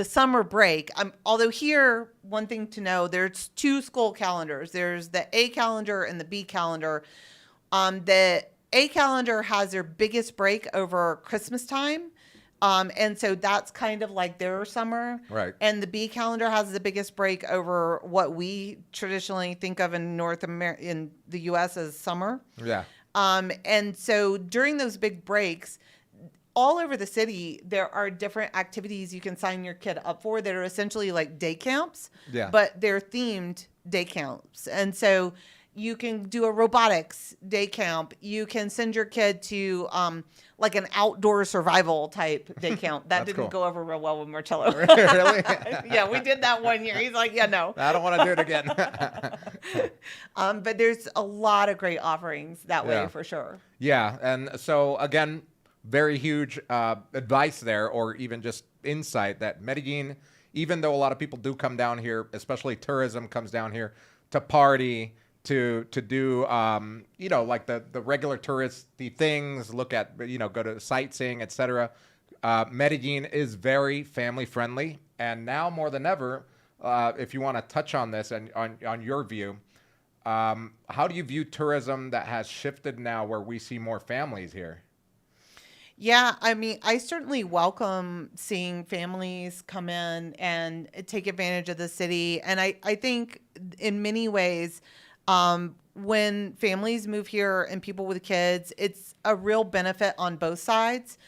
summer break, although here, one thing to know, there's 2 school calendars. There's the A calendar and the B calendar. The A calendar has their biggest break over Christmas time. And so that's kind of like their summer. Right. And the B calendar has the biggest break over what we traditionally think of in in the U.S. as summer. Yeah. And so during those big breaks, all over the city, there are different activities you can sign your kid up for that are essentially like day camps. Yeah. But they're themed day camps. And so you can do a robotics day camp. You can send your kid to like an outdoor survival type day camp. That didn't go over real well with Marcello. Really? Yeah, we did that one year. He's like, yeah, no. I don't want to do it again. But there's a lot of great offerings that way for sure. Yeah. And so again, very huge advice there, or even just insight that Medellin, even though a lot of people do come down here, especially tourism comes down here to party, to do like the regular touristy things, look at go to sightseeing, etc. Medellin is very family friendly, and now more than ever, if you want to touch on this and on your view, how do you view tourism that has shifted now, where we see more families here? Yeah, I mean, I certainly welcome seeing families come in and take advantage of the city. And I think in many ways, when families move here and people with kids, it's a real benefit on both sides,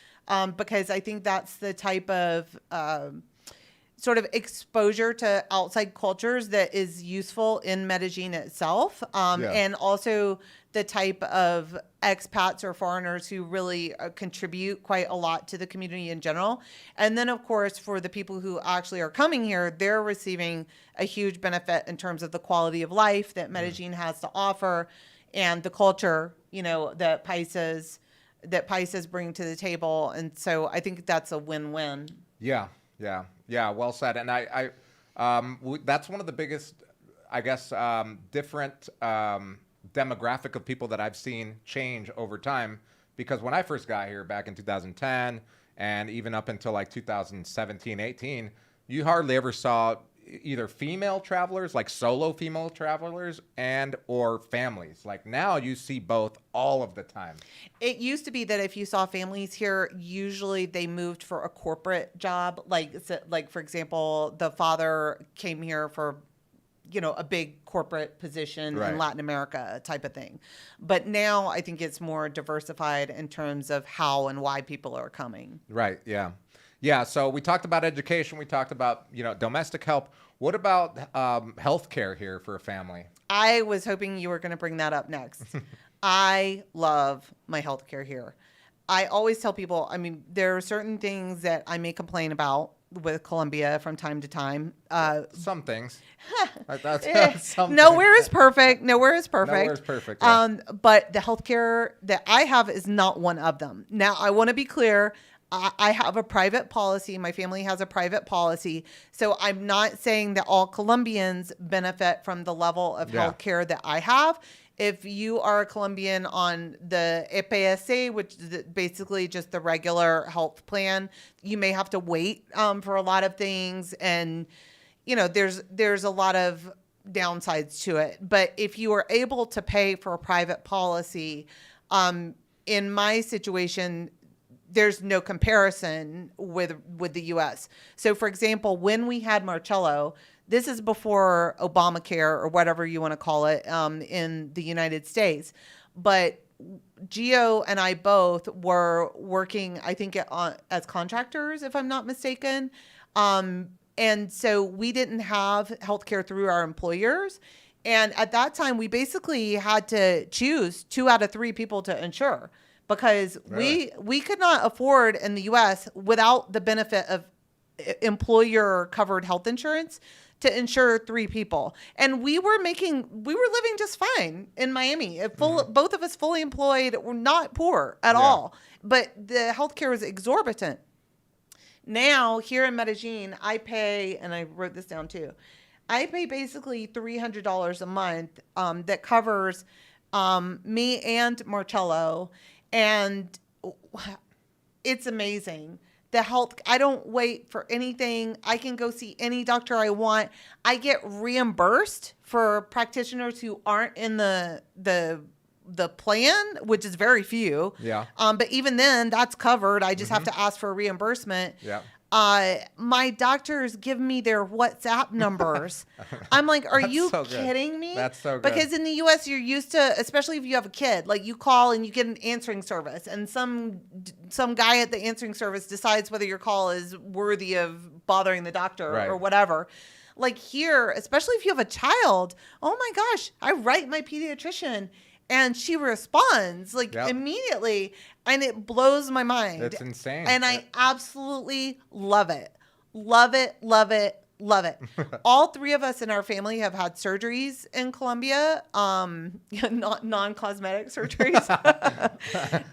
because I think that's the type of sort of exposure to outside cultures that is useful in Medellin itself, and also the type of expats or foreigners who really contribute quite a lot to the community in general. And then, of course, for the people who actually are coming here, they're receiving a huge benefit in terms of the quality of life that Medellin has to offer, and the culture, that Paisas bring to the table. And so I think that's a win-win. Yeah. Well said. And that's one of the biggest, I guess, different demographic of people that I've seen change over time. Because when I first got here back in 2010, and even up until like 2017, 18, you hardly ever saw either female travelers, like solo female travelers, and or families. Like now you see both all of the time. It used to be that if you saw families here, usually they moved for a corporate job. Like for example, the father came here for, a big corporate position in Latin America type of thing. But now I think it's more diversified in terms of how and why people are coming. Right. Yeah. Yeah, so we talked about education. We talked about, domestic help. What about healthcare here for a family? I was hoping you were going to bring that up next. I love my healthcare here. I always tell people, there are certain things that I may complain about with Colombia from time to time. Some things. Nowhere is perfect. Nowhere is perfect. Yeah. But the healthcare that I have is not one of them. Now, I want to be clear. I have a private policy. My family has a private policy. So I'm not saying that all Colombians benefit from the level of health care that I have. If you are a Colombian on the EPS, which is basically just the regular health plan, you may have to wait for a lot of things. And, there's a lot of downsides to it. But if you are able to pay for a private policy, in my situation, there's no comparison with the U.S. So, for example, when we had Marcello, this is before Obamacare or whatever you want to call it in the United States. But Gio and I both were working, I think, as contractors, if I'm not mistaken. And so we didn't have healthcare through our employers. And at that time, we basically had to choose 2 out of 3 people to insure. Because we could not afford in the U.S. without the benefit of employer-covered health insurance to insure 3 people. And we were living just fine in Miami. Both of us fully employed, we're not poor at all. But the healthcare was exorbitant. Now, here in Medellin, I pay, and I wrote this down too, I pay basically $300 a month that covers me and Marcello. And it's amazing. The health, I don't wait for anything. I can go see any doctor I want. I get reimbursed for practitioners who aren't in the plan, which is very few. Yeah. But even then, that's covered. I just have to ask for a reimbursement. Yeah. My doctors give me their WhatsApp numbers. I'm like, are you kidding me? That's so good. Because in the U.S., you're used to, especially if you have a kid, like you call and you get an answering service, and some guy at the answering service decides whether your call is worthy of bothering the doctor or whatever. Like here, especially if you have a child, oh my gosh, I write my pediatrician and she responds immediately, and it blows my mind. It's insane. And I absolutely love it. Love it, love it, Love it. All three of us in our family have had surgeries in Colombia, not non-cosmetic surgeries.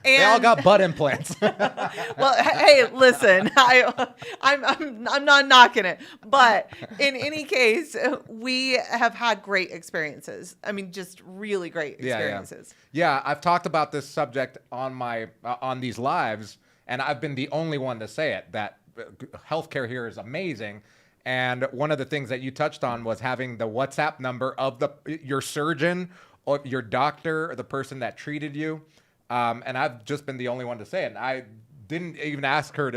They all got butt implants. Well, hey, listen, I'm not knocking it, but in any case, we have had great experiences. I mean, just really great experiences. Yeah, I've talked about this subject on my on these lives, and I've been the only one to say it, that healthcare here is amazing. And one of the things that you touched on was having the WhatsApp number of your surgeon or your doctor or the person that treated you. And I've just been the only one to say it. And I didn't even ask her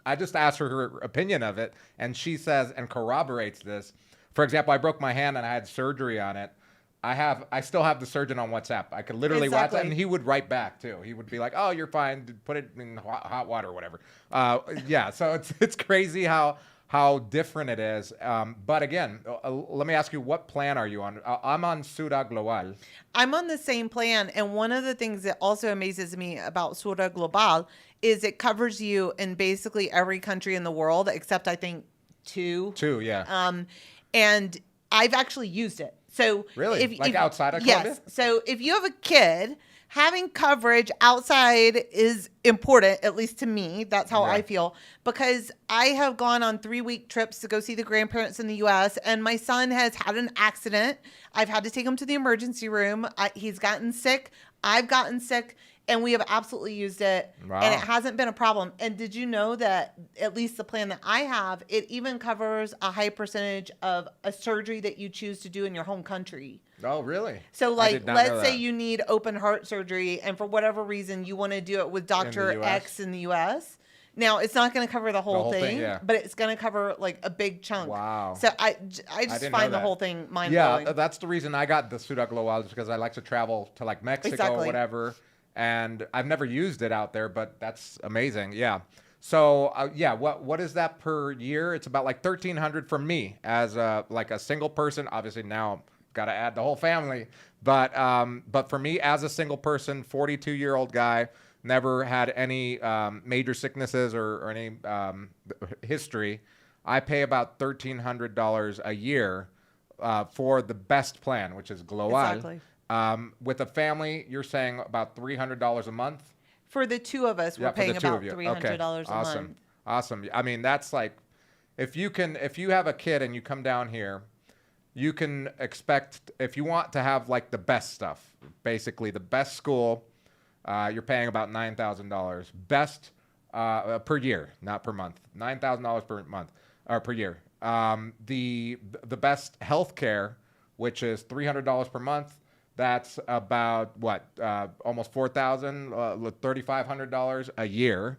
I just asked her opinion of it. And she says, and corroborates this. For example, I broke my hand and I had surgery on it. I still have the surgeon on WhatsApp. I could literally WhatsApp, and he would write back too. He would be like, "Oh, you're fine. Put it in hot water or whatever." So it's crazy how different it is. But again, let me ask you, what plan are you on? I'm on Sura Global. I'm on the same plan. And one of the things that also amazes me about Sura Global is it covers you in basically every country in the world, except I think two. Two, yeah. And I've actually used it. So really? If outside of Colombia? Yes. So if you have a kid, having coverage outside is important, at least to me. That's how I feel. Because I have gone on 3-week trips to go see the grandparents in the U.S., and my son has had an accident. I've had to take him to the emergency room. He's gotten sick. I've gotten sick. And we have absolutely used it. Wow. And it hasn't been a problem. And did you know that at least the plan that I have, it even covers a high percentage of a surgery that you choose to do in your home country? Oh, really? So, like, let's say you need open heart surgery, and for whatever reason, you want to do it with Dr. X in the U.S. Now, it's not going to cover the whole thing, but it's going to cover, like, a big chunk. Wow. So, I just find the whole thing mind-blowing. Yeah, that's the reason I got the Ciudad Global, is because I like to travel to, like, Mexico or whatever. And I've never used it out there, but that's amazing. Yeah. So, what is that per year? It's about like $1,300 for me as a single person. Obviously now got to add the whole family, but for me as a single person, 42-year-old guy, never had any major sicknesses or any history. I pay about $1,300 a year for the best plan, which is Global. Exactly. With a family, you're saying about $300 a month? For the two of us, we're paying about $300 a month. Awesome. I mean, that's like, if you have a kid and you come down here, you can expect, if you want to have like the best stuff, basically the best school, you're paying about $9,000. Best per year, not per month. $9,000 per month or per year. The best health care, which is $300 per month. That's about almost $4,000, $3,500 a year.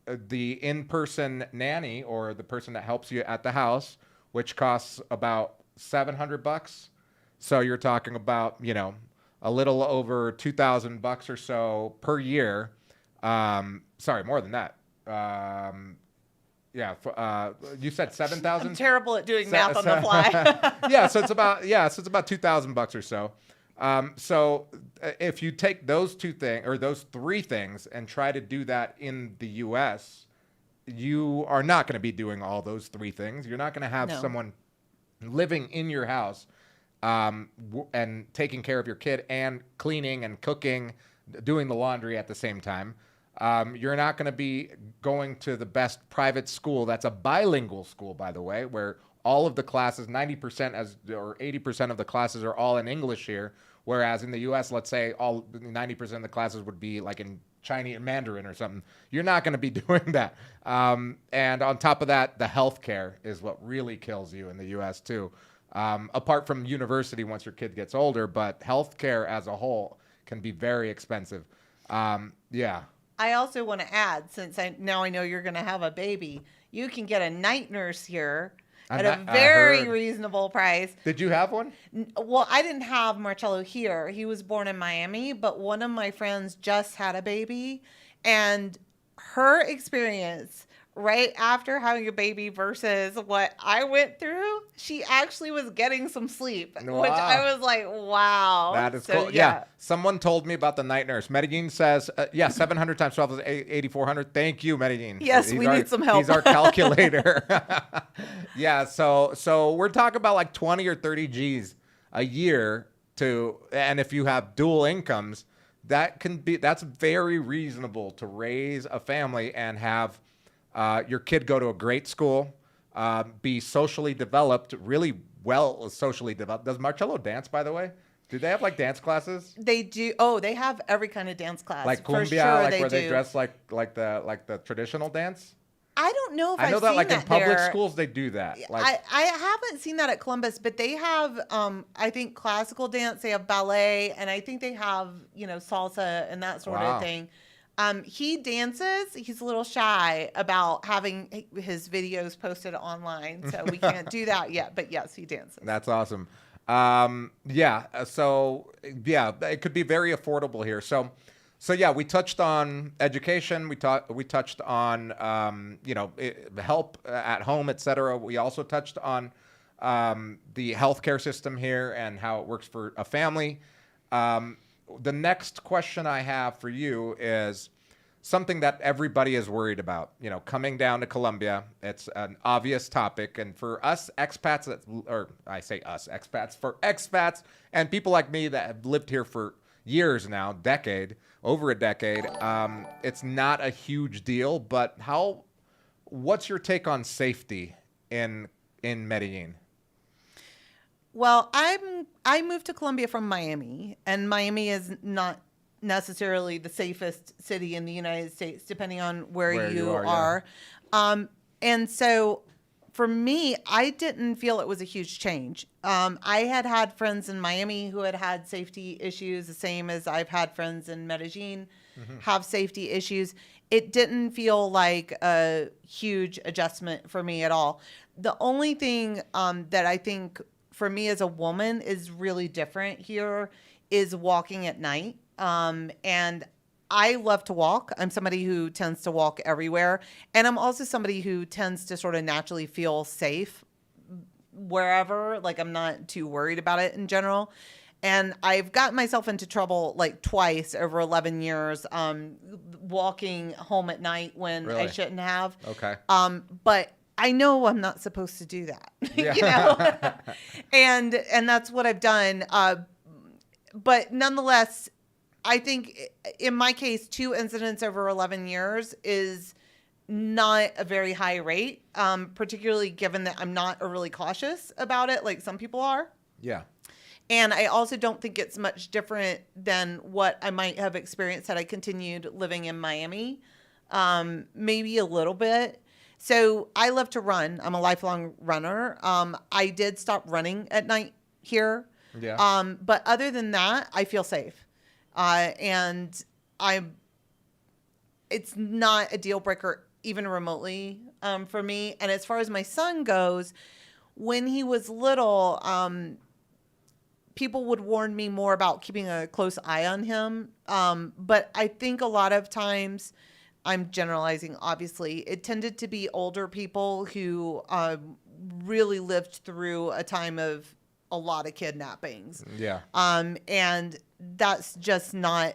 The in-person nanny, or the person that helps you at the house, which costs about $700. So you're talking about, a little over $2,000 or so per year. Sorry, more than that. You said 7,000. I'm terrible at doing math on the fly. So it's about $2,000 or so. So if you take those two things or those three things and try to do that in the U.S., you are not going to be doing all those three things. You're not going to have someone living in your house and taking care of your kid and cleaning and cooking, doing the laundry at the same time. You're not going to be going to the best private school. That's a bilingual school, by the way, where all of the classes, 90% or 80% of the classes are all in English here. Whereas in the U.S., let's say 90% of the classes would be like in Chinese and Mandarin or something. You're not going to be doing that. And on top of that, the healthcare is what really kills you in the U.S. too. Apart from university once your kid gets older, but healthcare as a whole can be very expensive. I also want to add, since I know you're going to have a baby, you can get a night nurse here at a very reasonable price. Did you have one? Well, I didn't have Marcello here. He was born in Miami, but one of my friends just had a baby, and her experience right after having a baby versus what I went through, she actually was getting some sleep, which I was like, wow. That is So, cool. Yeah. Someone told me about the night nurse. Medellin says, 700 times 12 is 8,400. Thank you, Medellin. Yes, we need some help. He's our calculator. Yeah. So we're talking about like 20 or 30 G's a year and if you have dual incomes, that's very reasonable to raise a family and have your kid go to a great school, be socially developed, really well socially developed. Does Marcello dance, by the way? Do they have like dance classes? They do. Oh, they have every kind of dance class. Like For cumbia, sure like where do. they dress like the traditional dance? I don't know if I know I've that seen like in that public there. schools they do that. Like I haven't seen that at Columbus, but they have I think classical dance, they have ballet, and I think they have, salsa and that sort Wow. of thing. He dances. He's a little shy about having his videos posted online, so we can't do that yet. But yes, he dances. That's awesome. It could be very affordable here. So yeah, we touched on education. We touched on help at home, etc. We also touched on the healthcare system here and how it works for a family. The next question I have for you is something that everybody is worried about. Coming down to Colombia, it's an obvious topic, and for us expats, or I say us expats, for expats and people like me that have lived here for years now, over a decade, it's not a huge deal. But what's your take on safety in Medellin? Well, I moved to Colombia from Miami, and Miami is not necessarily the safest city in the United States, depending on where you are. Yeah. And so for me, I didn't feel it was a huge change. I had friends in Miami who had safety issues, the same as I've had friends in Medellin have safety issues. It didn't feel like a huge adjustment for me at all. The only thing that I think for me as a woman is really different here is walking at night. And I love to walk. I'm somebody who tends to walk everywhere. And I'm also somebody who tends to sort of naturally feel safe wherever. Like, I'm not too worried about it in general. And I've gotten myself into trouble like twice over 11 years walking home at night when I shouldn't have. Okay. But I know I'm not supposed to do that. Yeah. And that's what I've done. But nonetheless, I think in my case, 2 incidents over 11 years is not a very high rate, particularly given that I'm not really cautious about it like some people are. Yeah. And I also don't think it's much different than what I might have experienced had I continued living in Miami, maybe a little bit. So I love to run. I'm a lifelong runner. I did stop running at night here. Yeah. But other than that, I feel safe. And it's not a deal breaker even remotely for me. And as far as my son goes, when he was little, people would warn me more about keeping a close eye on him. But I think a lot of times, I'm generalizing, obviously, it tended to be older people who really lived through a time of a lot of kidnappings. Yeah. And that's just not,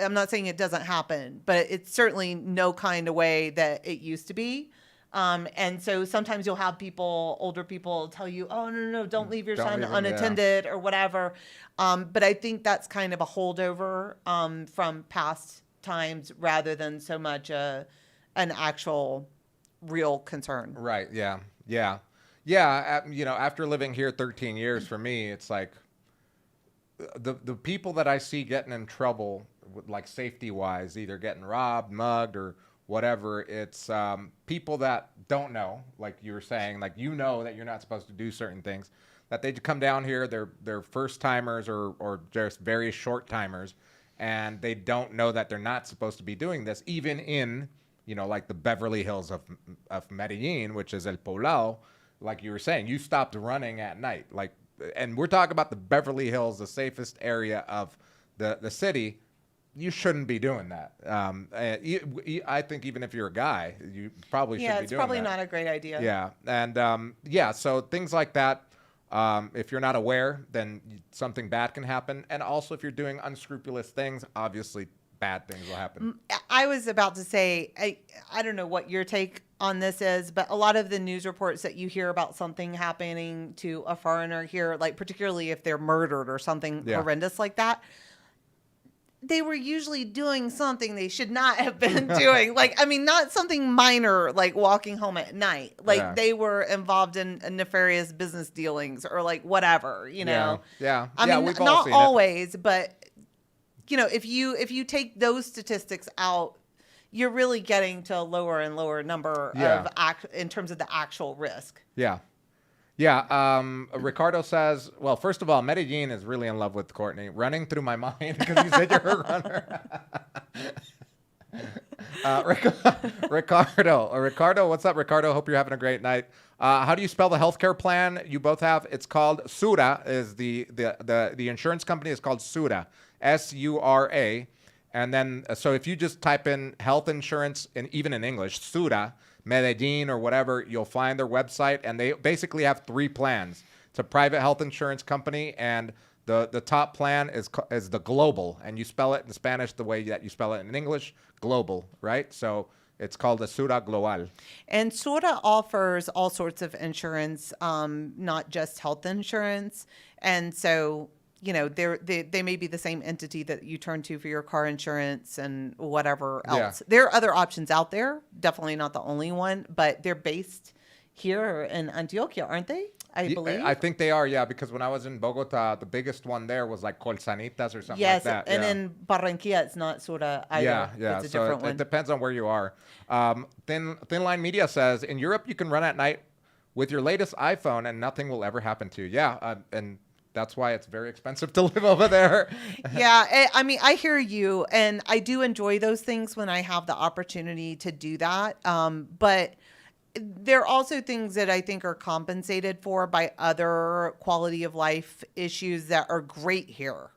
I'm not saying it doesn't happen, but it's certainly no kind of way that it used to be. And so sometimes you'll have older people tell you, oh, no, don't leave your son unattended or whatever. But I think that's kind of a holdover from past times rather than so much an actual real concern. Right. Yeah. Yeah. Yeah. After living here 13 years, for me, it's like the people that I see getting in trouble, like safety wise, either getting robbed, mugged, or whatever, it's people that don't know, like you were saying, like, that you're not supposed to do certain things, that they come down here, they're first timers or just very short timers, and they don't know that they're not supposed to be doing this, even in, like the Beverly Hills of Medellin, which is El Poblado. Like you were saying, you stopped running at night, and we're talking about the Beverly Hills, the safest area of the city. you shouldn't be doing that. I think even if you're a guy, you probably shouldn't be doing that. Yeah, it's probably not a great idea. Yeah, and so things like that. If you're not aware, then something bad can happen. And also, if you're doing unscrupulous things, obviously bad things will happen. I was about to say, I don't know what your take on this is, but a lot of the news reports that you hear about something happening to a foreigner here, like particularly if they're murdered or something horrendous like that, they were usually doing something they should not have been doing. Like, I mean, not something minor, like walking home at night. Like they were involved in nefarious business dealings or like whatever, you know? Yeah. I mean, we've all not seen always, but you know, if you take those statistics out, you're really getting to a lower and lower number of in terms of the actual risk. Yeah. Ricardo says, well, first of all, Medellin is really in love with Courtney. Running through my mind because you said you're a runner. Ricardo, what's up, Ricardo? Hope you're having a great night. How do you spell the healthcare plan you both have? It's called Sura. Is the insurance company is called Sura, Sura. And then, so if you just type in health insurance, and even in English, Sura, Medellin or whatever, you'll find their website. And they basically have 3 plans. It's a private health insurance company, and the top plan is the global. And you spell it in Spanish the way that you spell it in English, global, right? So it's called the Sura Global. And Sura offers all sorts of insurance, not just health insurance. And so, you know, they may be the same entity that you turn to for your car insurance and whatever else. Yeah. There are other options out there, definitely not the only one, but they're based here in Antioquia, aren't they? I believe. I think they are, yeah, because when I was in Bogota, the biggest one there was like Colsanitas or something like that. Yes, and in Barranquilla, it's not Sura either. Yeah. It's a different one. It depends on where you are. Thin Line Media says, in Europe, you can run at night with your latest iPhone and nothing will ever happen to you. Yeah, and that's why it's very expensive to live over there. Yeah, I mean, I hear you, and I do enjoy those things when I have the opportunity to do that. But there are also things that I think are compensated for by other quality of life issues that are great here.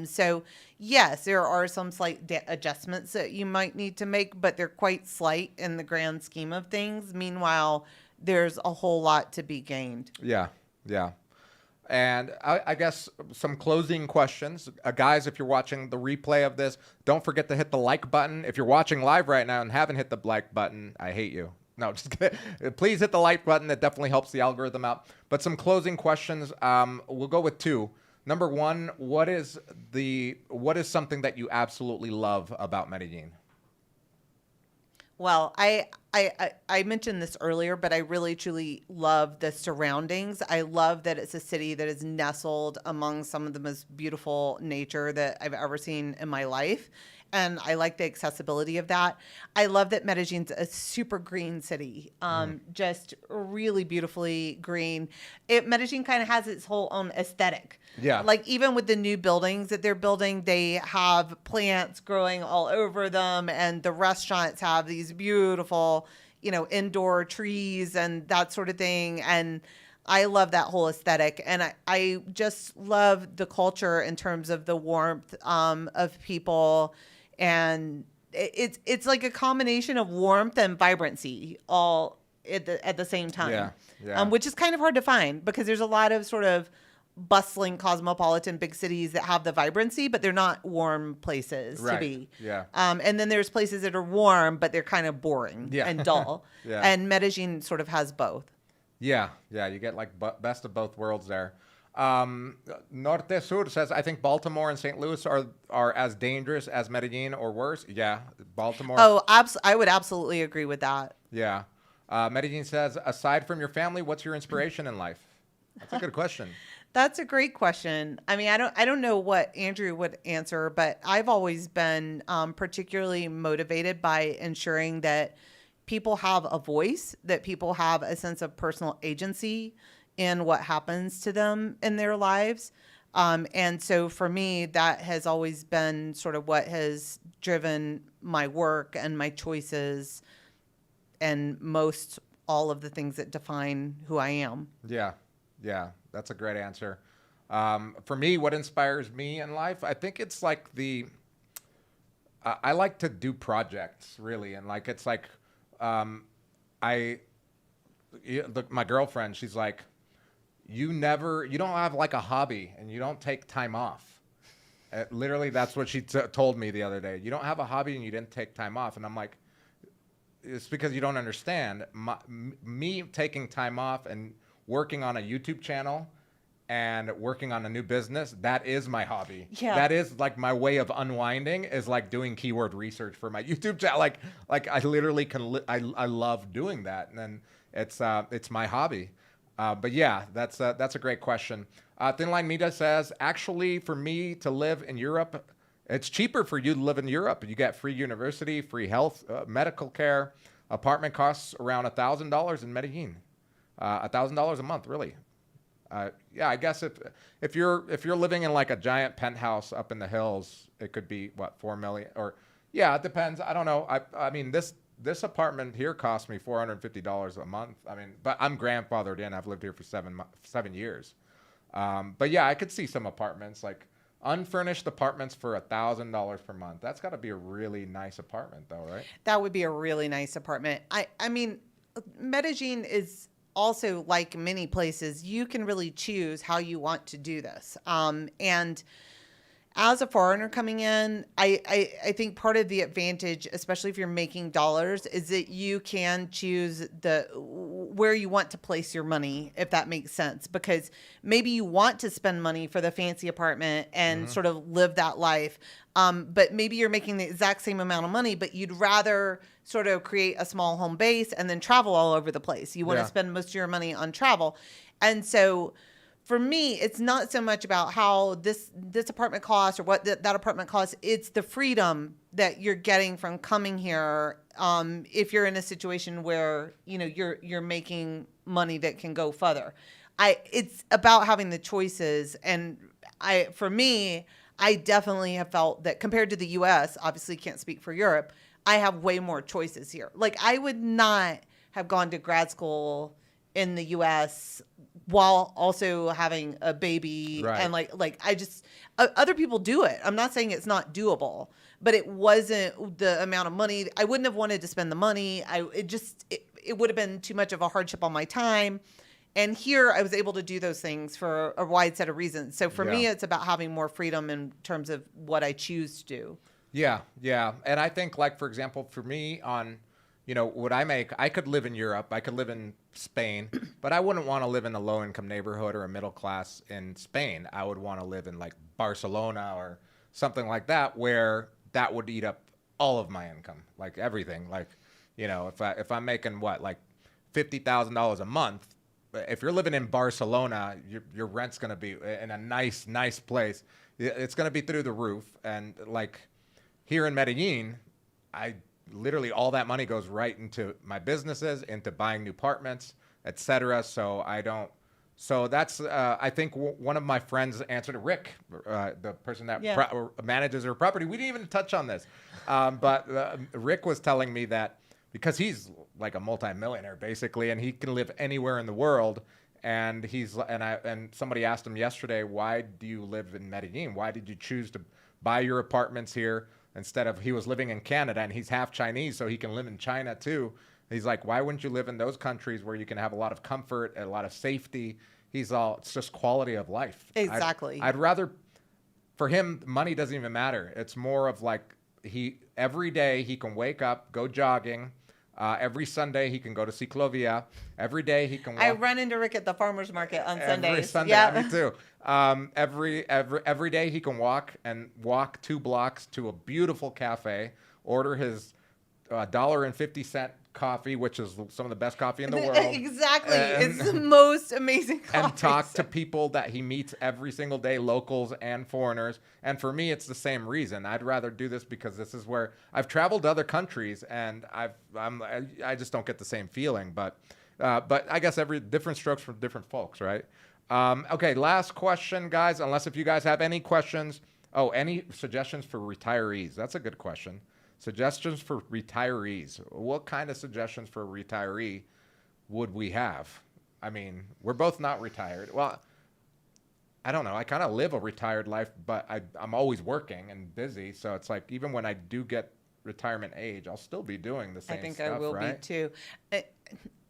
So yes, there are some slight adjustments that you might need to make, but they're quite slight in the grand scheme of things. Meanwhile, there's a whole lot to be gained. Yeah. And I guess some closing questions. Guys, if you're watching the replay of this, don't forget to hit the like button. If you're watching live right now and haven't hit the like button, I hate you. No, just kidding. Please hit the like button. It definitely helps the algorithm out. But some closing questions. We'll go with 2. Number 1, what is something that you absolutely love about Medellin? Well, I mentioned this earlier, but I really truly love the surroundings. I love that it's a city that is nestled among some of the most beautiful nature that I've ever seen in my life. And I like the accessibility of that. I love that Medellin's a super green city, just really beautifully green. Medellin kind of has its whole own aesthetic. Yeah. Like even with the new buildings that they're building, they have plants growing all over them, and the restaurants have these beautiful, indoor trees and that sort of thing. And I love that whole aesthetic. And I just love the culture in terms of the warmth of people. And it's like a combination of warmth and vibrancy all at the same time. Yeah. Which is kind of hard to find because there's a lot of sort of bustling cosmopolitan big cities that have the vibrancy, but they're not warm places to be. Yeah. And then there's places that are warm, but they're kind of boring and dull. Yeah. And Medellin sort of has both. Yeah. You get like best of both worlds there. Norte Sur says, I think Baltimore and St. Louis are as dangerous as Medellin or worse. Yeah, Baltimore. Oh, I would absolutely agree with that. Yeah. Medellin says, aside from your family, what's your inspiration in life? That's a good question. That's a great question. I mean, I don't know what Andrew would answer, but I've always been particularly motivated by ensuring that people have a voice, that people have a sense of personal agency in what happens to them in their lives. And so for me, that has always been sort of what has driven my work and my choices and most all of the things that define who I am. Yeah, that's a great answer. For me, what inspires me in life, I think it's like I like to do projects really, and like it's like look, my girlfriend, she's like, you don't have like a hobby and you don't take time off. Literally, that's what she told me the other day. You don't have a hobby and you didn't take time off. And I'm like, it's because you don't understand. Me taking time off and working on a YouTube channel and working on a new business, that is my hobby. Yeah. That is like my way of unwinding, is like doing keyword research for my YouTube channel. Like I literally I love doing that. And then it's my hobby. But yeah, that's a great question. Thin Line Media says, actually, for me to live in Europe, it's cheaper for you to live in Europe. You get free university, free health, medical care. Apartment costs around $1,000 in Medellin. $1,000 a month, really. Yeah, I guess if you're living in like a giant penthouse up in the hills, it could be what, $4 million, or yeah, it depends. I don't know. I mean this apartment here cost me $450 a month. I mean, but I'm grandfathered in. I've lived here for 7 years. But yeah, I could see some apartments, like unfurnished apartments for $1,000 per month. That's got to be a really nice apartment, though, right? That would be a really nice apartment. I mean, Medellin is also, like many places, you can really choose how you want to do this. And as a foreigner coming in, I think part of the advantage, especially if you're making dollars, is that you can choose where you want to place your money, if that makes sense. Because maybe you want to spend money for the fancy apartment and sort of live that life. But maybe you're making the exact same amount of money, but you'd rather sort of create a small home base and then travel all over the place. You want to spend most of your money on travel. And so for me, it's not so much about how this apartment costs or what that apartment costs. It's the freedom that you're getting from coming here. If you're in a situation where, you know, you're making money that can go further. It's about having the choices. And for me, I definitely have felt that compared to the US, obviously can't speak for Europe, I have way more choices here. Like, I would not have gone to grad school in the US while also having a baby. Right. And like I just, other people do it. I'm not saying it's not doable, but it wasn't the amount of money. I wouldn't have wanted to spend the money. It would have been too much of a hardship on my time. And here I was able to do those things for a wide set of reasons. So for me, it's about having more freedom in terms of what I choose to do. Yeah. And I think, like, for example, for me on, you know, what I make, I could live in Europe, I could live in Spain, but I wouldn't want to live in a low-income neighborhood or a middle class in Spain. I would want to live in like Barcelona or something like that, where that would eat up all of my income, like everything. Like, you know, if I'm making what, like $50,000 a month, if you're living in Barcelona, your rent's going to be in a nice place. It's going to be through the roof. And like here in Medellin, literally all that money goes right into my businesses, into buying new apartments, etc. So that's, I think one of my friends answered, Rick, the person that manages her property. We didn't even touch on this. But Rick was telling me that because he's like a multimillionaire basically, and he can live anywhere in the world. And somebody asked him yesterday, why do you live in Medellin? Why did you choose to buy your apartments here? Instead of, he was living in Canada, and he's half Chinese, so he can live in China too. He's like, why wouldn't you live in those countries where you can have a lot of comfort and a lot of safety? It's just quality of life. Exactly. I'd rather, for him, money doesn't even matter. It's more of like, every day he can wake up, go jogging. Every Sunday he can go to Ciclovia. Every day he can walk. I run into Rick at the farmer's market on Sundays. Every Sunday, me too. Every day he can walk 2 blocks to a beautiful cafe, order his $1.50 coffee, which is some of the best coffee in the world. Exactly. It's the most amazing coffee. And talk to people that he meets every single day, locals and foreigners. And for me, it's the same reason. I'd rather do this because this is where I've traveled to other countries, and I just don't get the same feeling. But I guess different strokes for different folks, right? Okay, last question, guys. Unless if you guys have any questions. Oh, any suggestions for retirees? That's a good question. Suggestions for retirees. What kind of suggestions for a retiree would we have? I mean, we're both not retired. Well, I don't know. I kind of live a retired life, but I'm always working and busy. So it's like even when I do get retirement age, I'll still be doing the same stuff, I think I will right? be too.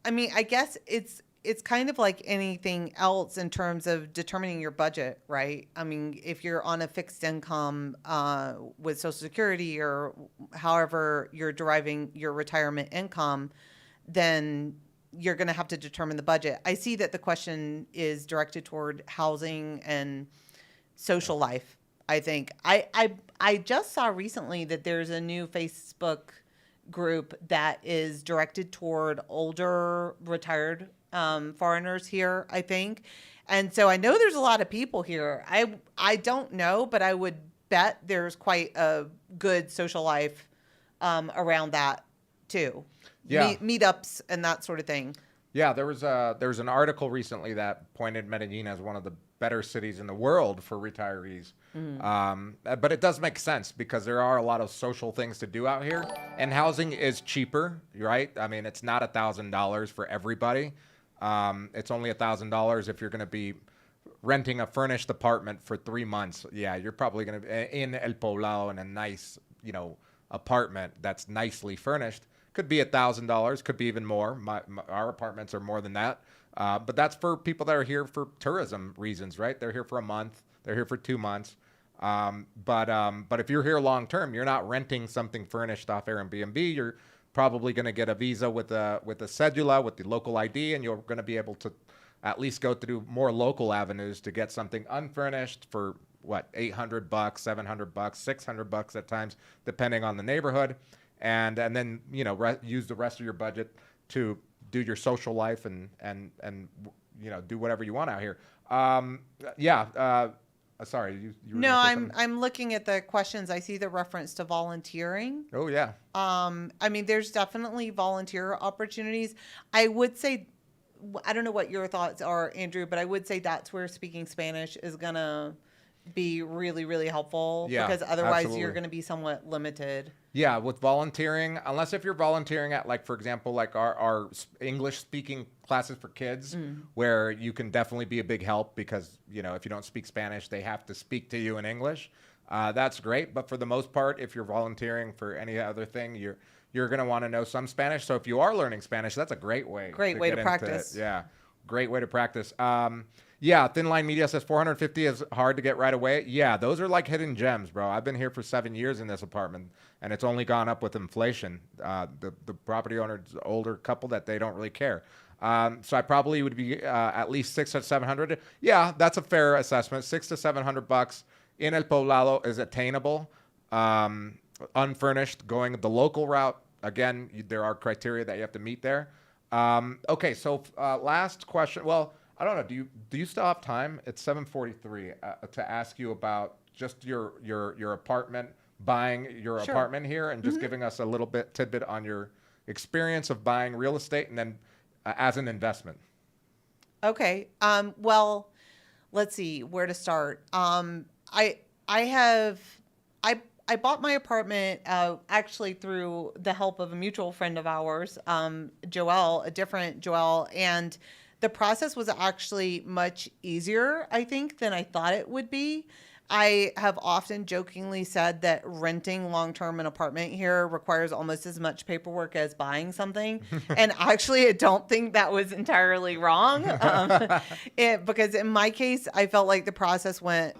I mean, I guess it's kind of like anything else in terms of determining your budget, right? I mean, if you're on a fixed income with Social Security or however you're deriving your retirement income, then you're going to have to determine the budget. I see that the question is directed toward housing and social life. I think I just saw recently that there's a new Facebook group that is directed toward older retired foreigners here, I think. And so I know there's a lot of people here. I don't know, but I would bet there's quite a good social life around that too. Yeah. Meetups and that sort of thing. Yeah, there was an article recently that pointed Medellin as one of the better cities in the world for retirees. But it does make sense because there are a lot of social things to do out here, and housing is cheaper, right? I mean, it's not $1,000 for everybody. It's only $1,000 if you're going to be renting a furnished apartment for 3 months. Yeah, you're probably going to be in El Poblado in a nice, apartment that's nicely furnished. Could be $1,000, could be even more. Our apartments are more than that. But that's for people that are here for tourism reasons, right? They're here for a month. They're here for 2 months. But if you're here long term, you're not renting something furnished off Airbnb. You're probably going to get a visa with a cedula, with the local ID, and you're going to be able to at least go through more local avenues to get something unfurnished for what, $800, $700, $600 at times, depending on the neighborhood. And then use the rest of your budget to do your social life and do whatever you want out here. Sorry, you were No, gonna say I'm looking at the questions. I see the reference to volunteering. something? Oh yeah. I mean, there's definitely volunteer opportunities. I would say, I don't know what your thoughts are, Andrew, but I would say that's where speaking Spanish is gonna be really, really helpful. Yeah, because otherwise absolutely. you're gonna be somewhat limited. Yeah, with volunteering, unless if you're volunteering at, like, for example, like our English speaking classes for kids, where you can definitely be a big help because, if you don't speak Spanish, they have to speak to you in English. That's great. But for the most part, if you're volunteering for any other thing, you're going to want to know some Spanish. So if you are learning Spanish, that's a great way. Great way to practice. Yeah, great way to practice. Yeah, Thin Line Media says 450 is hard to get right away. Yeah, those are like hidden gems, bro. I've been here for 7 years in this apartment, and it's only gone up with inflation. The property owner's older couple that they don't really care. So I probably would be at least $600 or $700. Yeah, that's a fair assessment. $600 to $700 in El Poblado is attainable. Unfurnished, going the local route. Again, there are criteria that you have to meet there. Okay, so last question. Well, I don't know. Do you still have time? It's 7:43 to ask you about just your apartment, buying your Sure. apartment here, and just giving us a little tidbit on your experience of buying real estate, and then as an investment. Okay. Well, let's see where to start. I bought my apartment actually through the help of a mutual friend of ours, Joelle, a different Joelle, and the process was actually much easier, I think, than I thought it would be. I have often jokingly said that renting long-term an apartment here requires almost as much paperwork as buying something. And actually, I don't think that was entirely wrong. Because in my case, I felt like the process went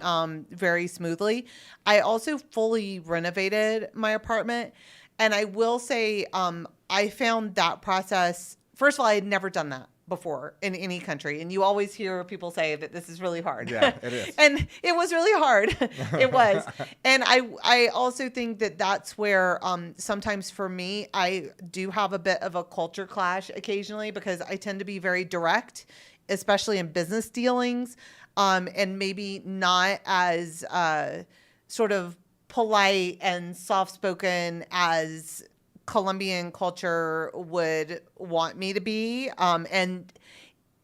very smoothly. I also fully renovated my apartment. And I will say I found that process, first of all, I had never done that before in any country, and you always hear people say that this is really hard. Yeah, it is. And it was really hard. It was. And I also think that that's where sometimes for me, I do have a bit of a culture clash occasionally because I tend to be very direct, especially in business dealings, and maybe not as sort of polite and soft-spoken as Colombian culture would want me to be. And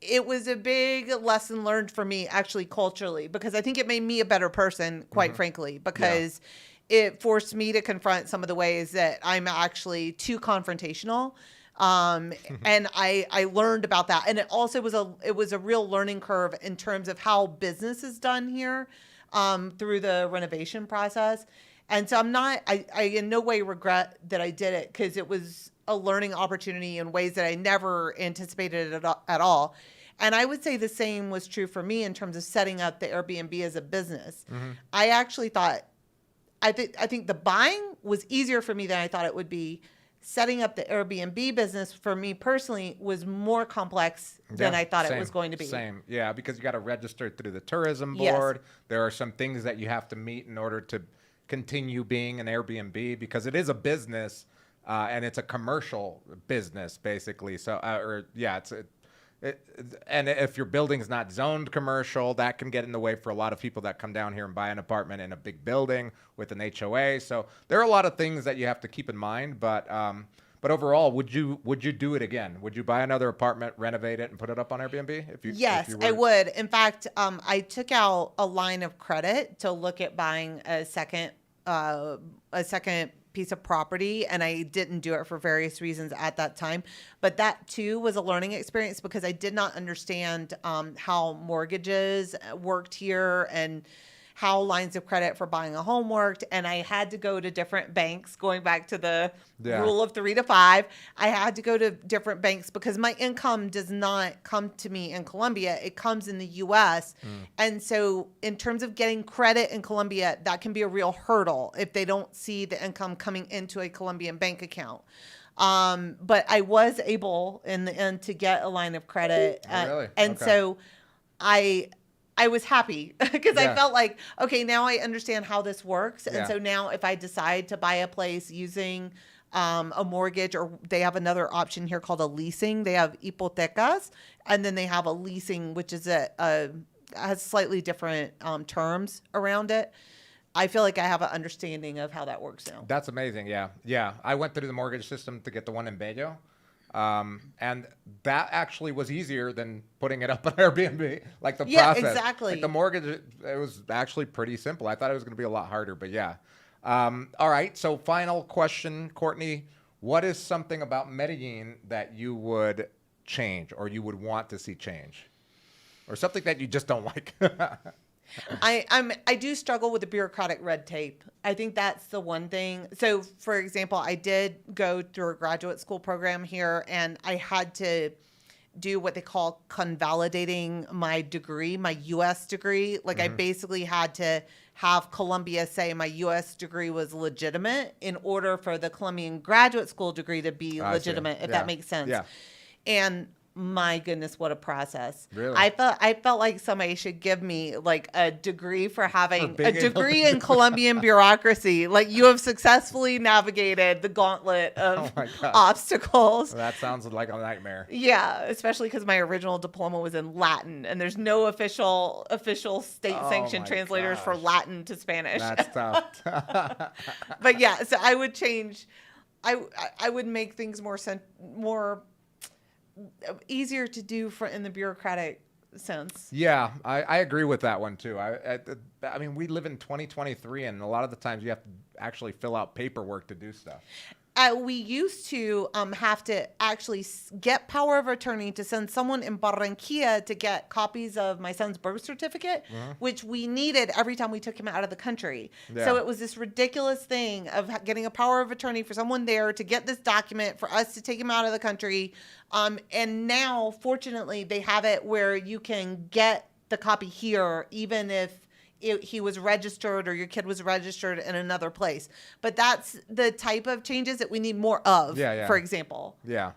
it was a big lesson learned for me actually culturally, because I think it made me a better person, quite frankly, because it forced me to confront some of the ways that I'm actually too confrontational. And I learned about that. And it also was a real learning curve in terms of how business is done here through the renovation process. And so I in no way regret that I did it, because it was a learning opportunity in ways that I never anticipated at all. And I would say the same was true for me in terms of setting up the Airbnb as a business. I actually thought, I think the buying was easier for me than I thought it would be. Setting up the Airbnb business for me personally was more complex than I thought it was going to be. Same. Yeah, because you got to register through the tourism board. Yes. There are some things that you have to meet in order to continue being an Airbnb, because it is a business and it's a commercial business basically. So, and if your building's not zoned commercial, that can get in the way for a lot of people that come down here and buy an apartment in a big building with an HOA. So there are a lot of things that you have to keep in mind. But overall, would you do it again? Would you buy another apartment, renovate it, and put it up on Airbnb? Yes, I would. In fact, I took out a line of credit to look at buying a second piece of property, and I didn't do it for various reasons at that time. But that too was a learning experience, because I did not understand how mortgages worked here and how lines of credit for buying a home worked. And I had to go to different banks, going back to the rule of 3 to 5. I had to go to different banks because my income does not come to me in Colombia. It comes in the US. And so in terms of getting credit in Colombia, that can be a real hurdle if they don't see the income coming into a Colombian bank account. But I was able in the end to get a line of credit. Really? And so I was happy because I felt like, okay, now I understand how this works. And so now if I decide to buy a place using a mortgage, or they have another option here called a leasing. They have hipotecas, and then they have a leasing, which is has slightly different terms around it. I feel like I have an understanding of how that works now. That's amazing. Yeah. I went through the mortgage system to get the one in Bello. And that actually was easier than putting it up on Airbnb, like the process. Yeah, exactly. Like the mortgage, it was actually pretty simple. I thought it was going to be a lot harder, but yeah. All right. So final question, Courtney, what is something about Medellin that you would change, or you would want to see change, or something that you just don't like? I do struggle with the bureaucratic red tape. I think that's the one thing. So, for example, I did go through a graduate school program here, and I had to do what they call convalidating my degree, my U.S. degree. Like I basically had to have Colombia say my U.S. degree was legitimate in order for the Colombian graduate school degree to be legitimate, if that makes sense. Yeah. And my goodness, what a process. Really? I felt like somebody should give me like a degree for having a degree in Colombian bureaucracy. Like, you have successfully navigated the gauntlet of obstacles. Well, that sounds like a nightmare. Yeah, especially because my original diploma was in Latin, and there's no official state-sanctioned translators for Latin to Spanish. That's tough. But yeah, so I would change. I would make things more easier to do in the bureaucratic sense. Yeah, I agree with that one too. I mean, we live in 2023, and a lot of the times you have to actually fill out paperwork to do stuff. We used to have to actually get power of attorney to send someone in Barranquilla to get copies of my son's birth certificate, which we needed every time we took him out of the country. Yeah. So it was this ridiculous thing of getting a power of attorney for someone there to get this document for us to take him out of the country. And now, fortunately, they have it where you can get the copy here, even if he was registered or your kid was registered in another place. But that's the type of changes that we need more of, for example. Yeah,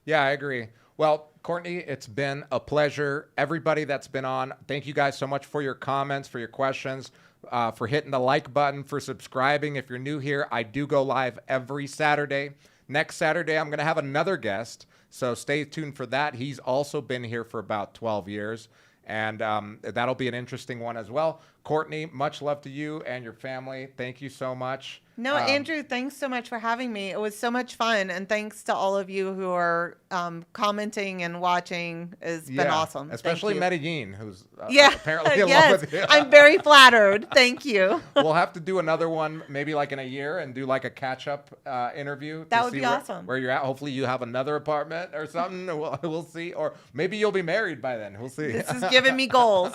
I agree. Well, Courtney, it's been a pleasure. Everybody that's been on, thank you guys so much for your comments, for your questions, for hitting the like button, for subscribing. If you're new here, I do go live every Saturday. Next Saturday, I'm going to have another guest, so stay tuned for that. He's also been here for about 12 years. And that'll be an interesting one as well. Courtney, much love to you and your family. Thank you so much. No, Andrew, thanks so much for having me. It was so much fun. And thanks to all of you who are commenting and watching. It's been awesome. Especially Medellin, who's apparently in love with you. I'm very flattered. Thank you. We'll have to do another one maybe like in a year and do like a catch-up interview. That would be awesome. Where you're at. Hopefully you have another apartment or something. We'll see. Or maybe you'll be married by then. We'll see. This is giving me goals.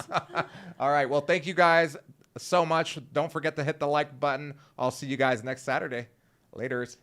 All right. Well, thank you guys so much. Don't forget to hit the like button. I'll see you guys next Saturday. Laters.